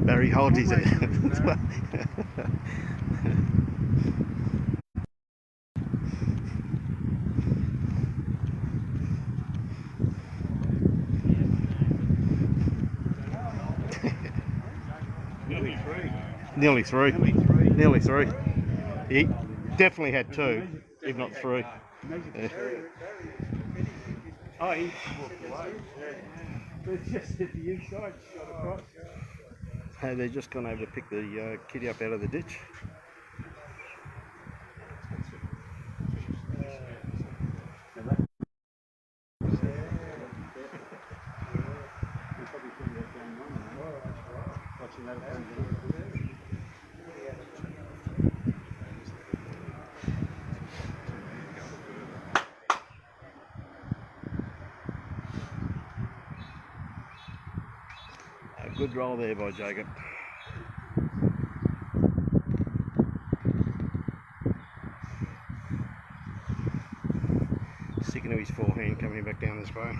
Barry holds his Nearly three. Nearly three. He definitely had 2, if not 3. Yeah. Oh, he walked away. But it's just at the inside, shot across. Hey, they're just gone over to pick the kitty up out of the ditch. A good roll there by Jacob. Sticking to his forehand, coming back down this way.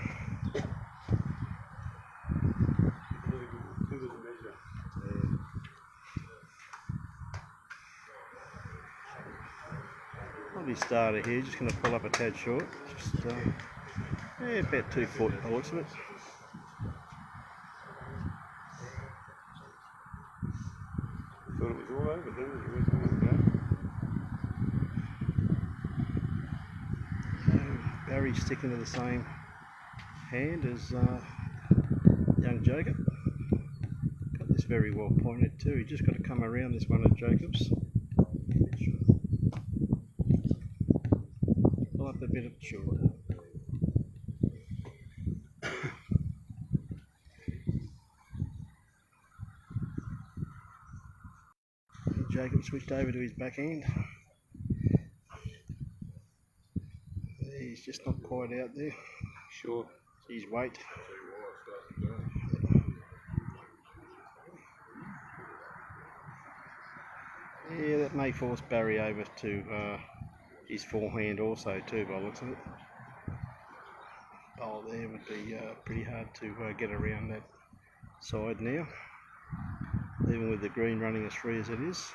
Probably starter here, just going to pull up a tad short. Just yeah, about 2 foot by the looks of it. Thought it was all over then as you went on the Barry's sticking to the same hand as young Jacob. Got this very well pointed too. He just got to come around this one of Jacob's. Pull up a bit short. Jacob switched over to his backhand. He's just not quite out there. Sure. His weight. Yeah, that may force Barry over to his forehand also too by the looks of it. bowl there would be pretty hard to get around that side now, even with the green running as free as it is.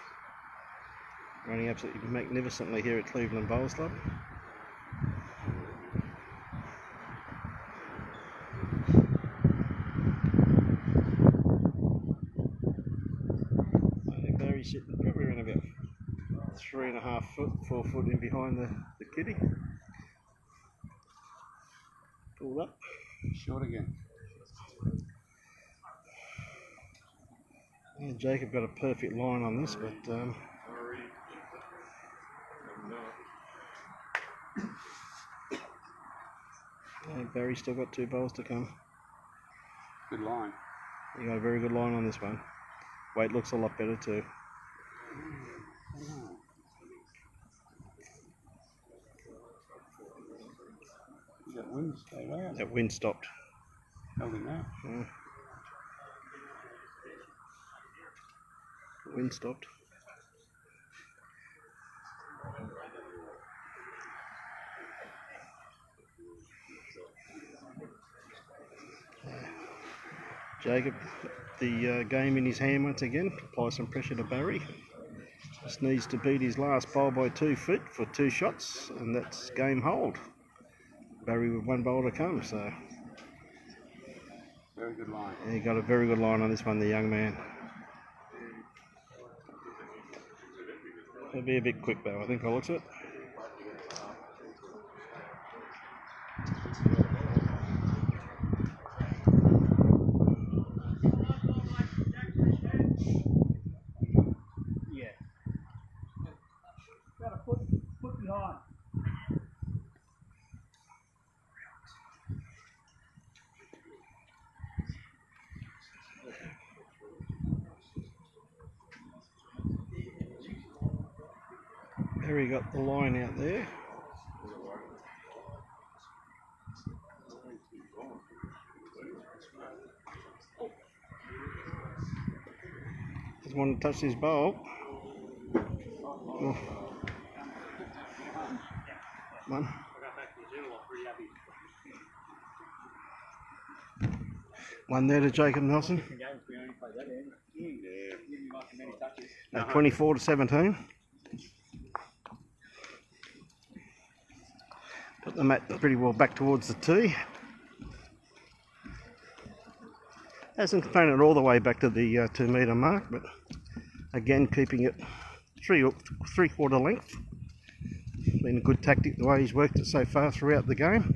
Running absolutely magnificently here at Cleveland Bowls Club. Barry's sitting probably around about 3.5 foot, 4 foot in behind the kitty. Pulled up. Short again. Yeah, Jacob got a perfect line on this, but Barry's still got 2 bowls to come. Good line. You got a very good line on this one. Weight looks a lot better too. That wind stayed out. That wind stopped. Held him out. Yeah. Wind stopped. Jacob, the game in his hand once again. Apply some pressure to Barry. Just needs to beat his last bowl by 2 feet for 2 shots, and that's game hold. Barry with 1 bowl to come, so. Very good line. Yeah, he got a very good line on this one, the young man. It'll be a bit quick though, I think, I looks it. Yeah. About a foot behind. Barry got the line out there. Doesn't want to touch his bowl. Oh. One. One there to Jacob Nelson. 24 to 17. Put the mat pretty well back towards the tee. Hasn't thrown it all the way back to the 2 metre mark, but again keeping it 3/4 length. Been a good tactic the way he's worked it so far throughout the game.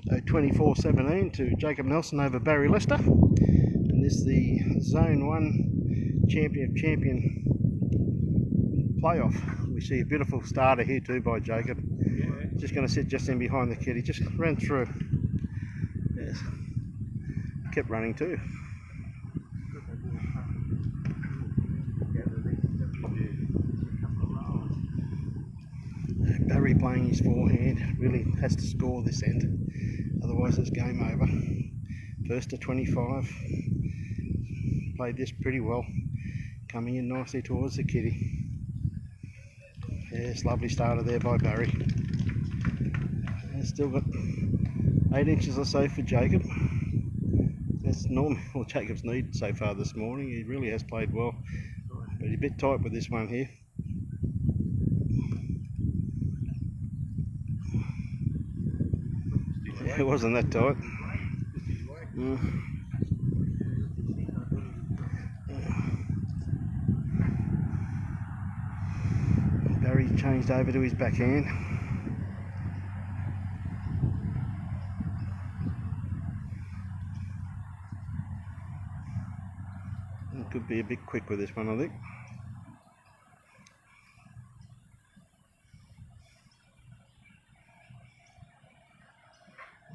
So 24-17 to Jacob Nelson over Barry Lester. And this is the Zone 1 Champion of Champion playoff. We see a beautiful starter here too by Jacob. Just going to sit just in behind the kitty, just ran through. Yes. Kept running too. Barry playing his forehand, really has to score this end, otherwise it's game over. First to 25, played this pretty well, coming in nicely towards the kitty. Yes, lovely starter there by Barry. Still got 8 inches or so for Jacob. That's normal what Jacob's need so far this morning. He really has played well, but he's a bit tight with this one here. It wasn't that tight. Barry changed over to his backhand. Could be a bit quick with this one, I think.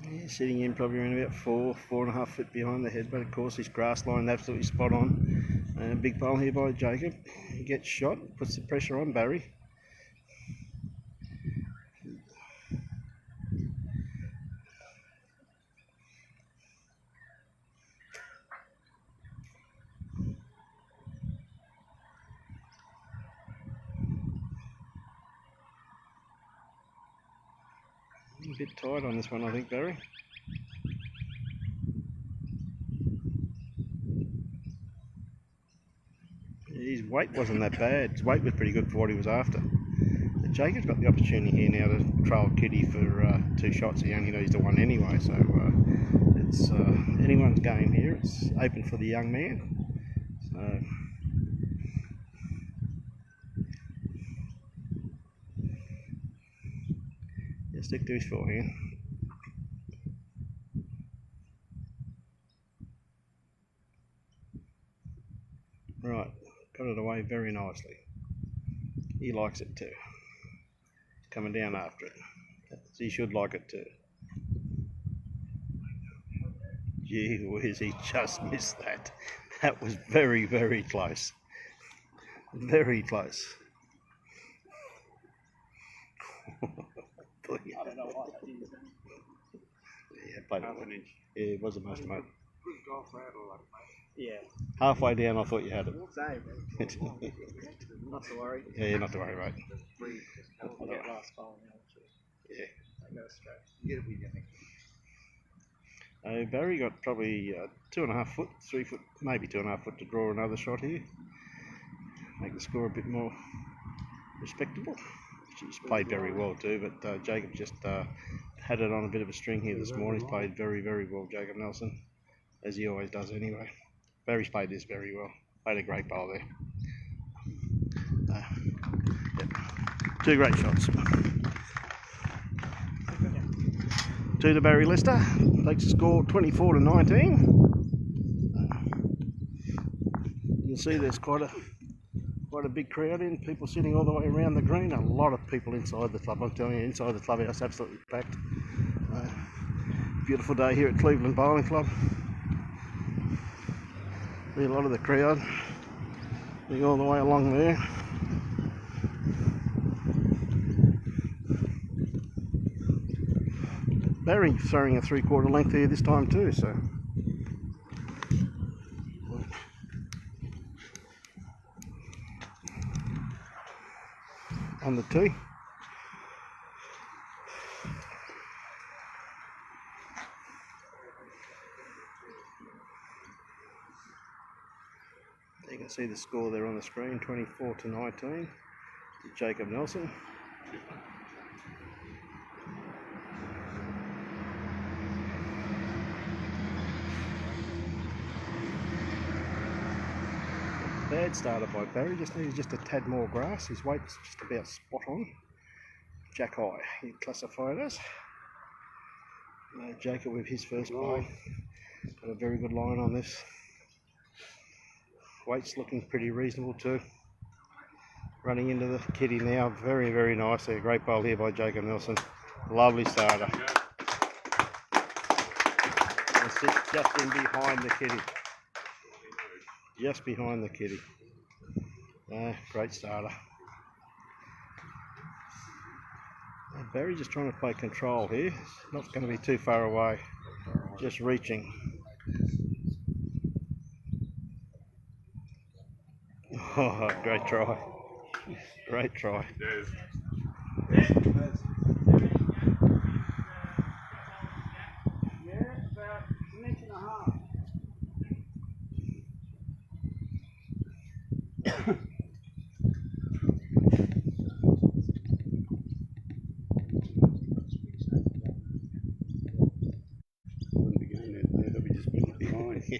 Yeah, sitting in probably around about 4.5 foot behind the head, but of course his grass line absolutely spot on. And a big bowl here by Jacob. He gets shot, puts the pressure on Barry. A bit tight on this one, I think, Barry. His weight wasn't that bad. His weight was pretty good for what he was after. But Jacob's got the opportunity here now to trial Kitty for 2 shots. He only needs to 1 anyway, so it's anyone's game here. It's open for the young man. So yeah, stick to his forehand. Right, got it away very nicely. He likes it too. Coming down after it. He should like it too. Gee whiz, he just missed that. That was very, very close. Very close. I don't know what that is. Yeah, played it. Half an inch. Yeah, it was a most mate. Good golf rattle, like, mate. Yeah. Halfway down, I thought you had it. Same. Not to worry. Yeah, not to worry, mate. I'll get last ball now. Yeah. I go straight. You get it with your neck. Barry got probably 2.5 foot, 3 foot, maybe 2.5 foot to draw another shot here. Make the score a bit more respectable. She's played very well too, but Jacob just had it on a bit of a string here this morning. He's played very, very well, Jacob Nelson, as he always does anyway. Barry's played this very well. Played a great bowl there. Yep. 2 great shots. 2 to Barry Lester. Takes the score 24-19. You can see there's quite a big crowd in. People sitting all the way around the green. A lot of people inside the club. I'm telling you, inside the clubhouse, absolutely packed. Beautiful day here at Cleveland Bowling Club. See a lot of the crowd being all the way along there. Barry throwing a 3/4 length here this time too, so on the tee. You can see the score there on the screen, 24-19 to Jacob Nelson. Bad starter by Barry, just needs just a tad more grass. His weight's just about spot on. Jack high, he classified as. Jacob with his first bowl. Got a very good line on this. Weight's looking pretty reasonable too. Running into the kitty now, very, very nice there. Great bowl here by Jacob Nelson. Lovely starter. And sits just in behind the kitty. Just behind the kitty. Great starter. Barry just trying to play control here. Not going to be too far away. Just reaching. Oh, great try. Great try. Yeah, about 1.5 inches. Wouldn't be going there. They'll be just putting it behind. Yeah,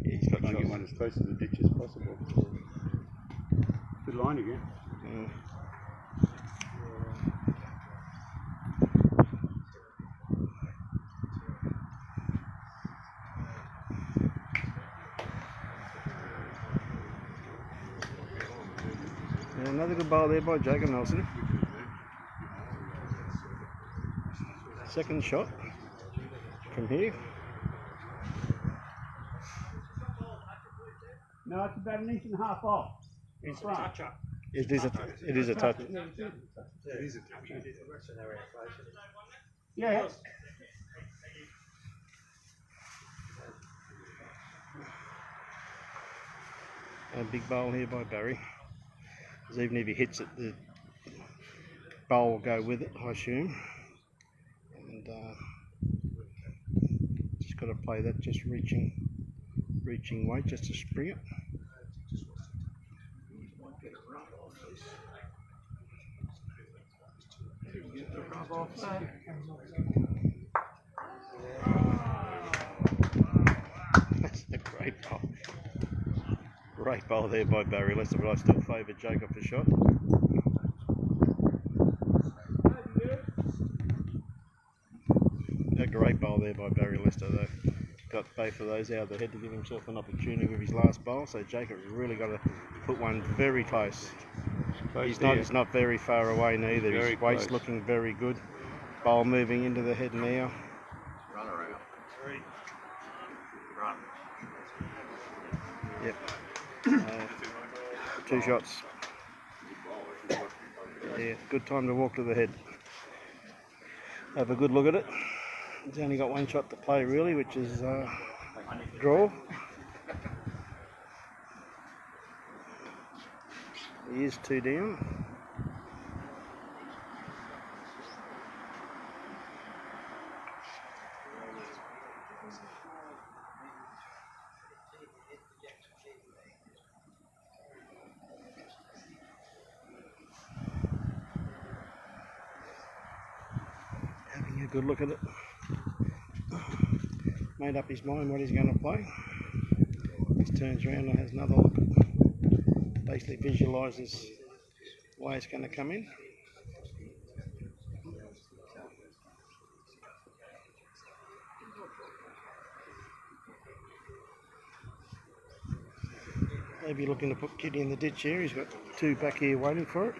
he's got Trying to get one as close to the ditch as possible. Good line again. Another good bowl there by Jacob Nelson. Second shot from here. No, it's about 1.5 inches off. It's a touch-up. It is a touch. Yeah, it is a touch. Yeah. A big bowl here by Barry. Because even if he hits it, the bowl will go with it, I assume. got to play that just reaching weight just to spring it. That's a great bowl. Great bowl there by Barry Lester, but I still favour Jacob for shot. A great bowl there by Barry Lester though. Got both of those out of the head to give himself an opportunity with his last bowl, so Jacob's really got to put one very close. He's not very far away neither. Very His weight's close. looking very good. Bowl moving into the head now. Run around. Run. Yep. 2 shots. Yeah, good time to walk to the head. Have a good look at it. He's only got 1 shot to play really, which is draw. He is 2 down. Having a good look at it. Made up his mind what he's going to play. Just turns around and has another look. Basically visualises why it's going to come in. Maybe looking to put Kitty in the ditch here. He's got 2 back here waiting for it.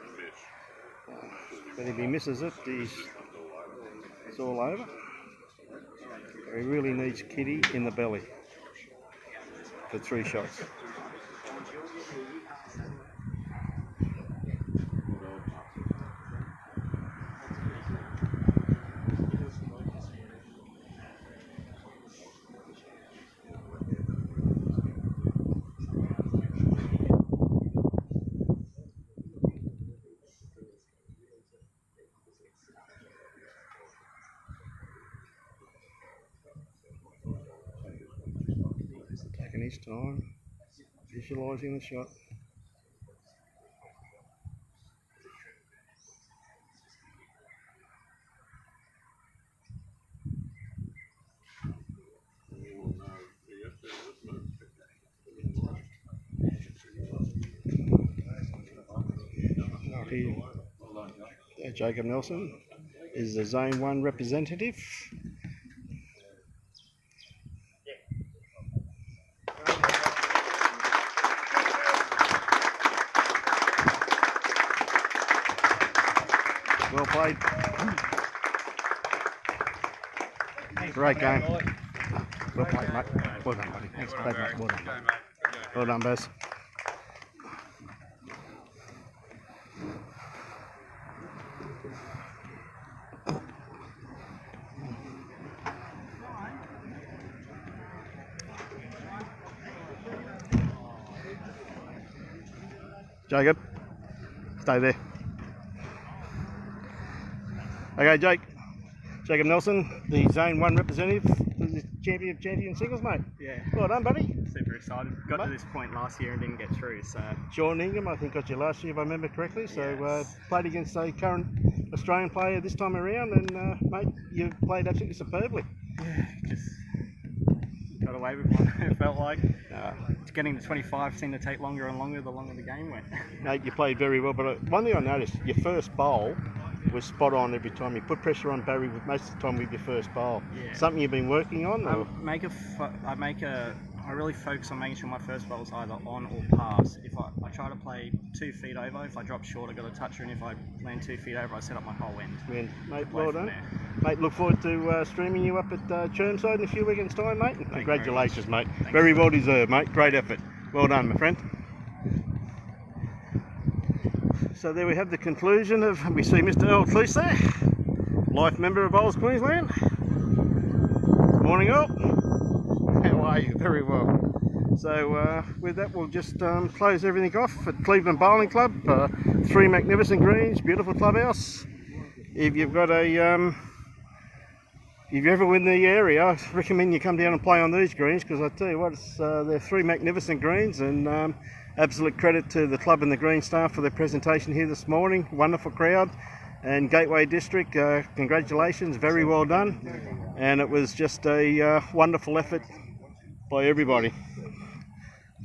But if he misses it, it's all over. He really needs Kitty in the belly for 3 shots. Taking his time, visualising the shot. Not here. Jacob Nelson is the Zone 1 representative. Well played. Great game. Well played, mate. Well done, buddy. Thanks, mate. Well done. Well done, Baz. Jacob, stay there. Okay, Jacob Nelson, the Zone 1 representative, the champion of champion singles, mate. Yeah, Well done, buddy. super excited. Got to this point last year and didn't get through, so Sean Ingham, I think, got you last year, if I remember correctly. So Yes. played against a current Australian player this time around, and mate, you played absolutely superbly. just got away with one. It felt like getting to 25 seemed to take longer and longer the longer the game went. Mate, you played very well, but one thing I noticed, your first bowl was spot on every time. You put pressure on Barry with most of the time with your first bowl. Yeah. Something you've been working on? Or? I really focus on making sure my first bowl's either on or pass. If I try to play 2 feet over, if I drop short, I got to touch her, and if I land 2 feet over, I set up my whole end. Man, mate, Play well from done. there. Mate, look forward to streaming you up at Chermside in a few weekends' time, mate. And you very congratulations, much. mate. Thanks. Very well deserved, mate. Great effort. Well done, my friend. So there we have the conclusion of, we see Mr. Earl Cleese there, life member of Bowls Queensland. Morning, Earl. How are you? Very well. So with that, we'll just close everything off at Cleveland Bowling Club. 3 magnificent greens, beautiful clubhouse. If you've got a if you're ever in the area, I recommend you come down and play on these greens, because I tell you what, they're 3 magnificent greens, and absolute credit to the club and the green staff for their presentation here this morning. Wonderful crowd, and Gateway District, congratulations, very well done, and it was just a wonderful effort by everybody.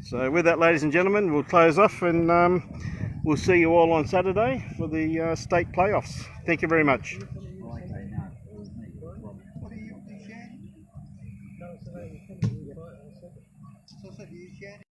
So with that, ladies and gentlemen, we'll close off, and we'll see you all on Saturday for the state playoffs. Thank you very much. Okay, no, it was me. What are you, Shannon? So, so do you, Shannon?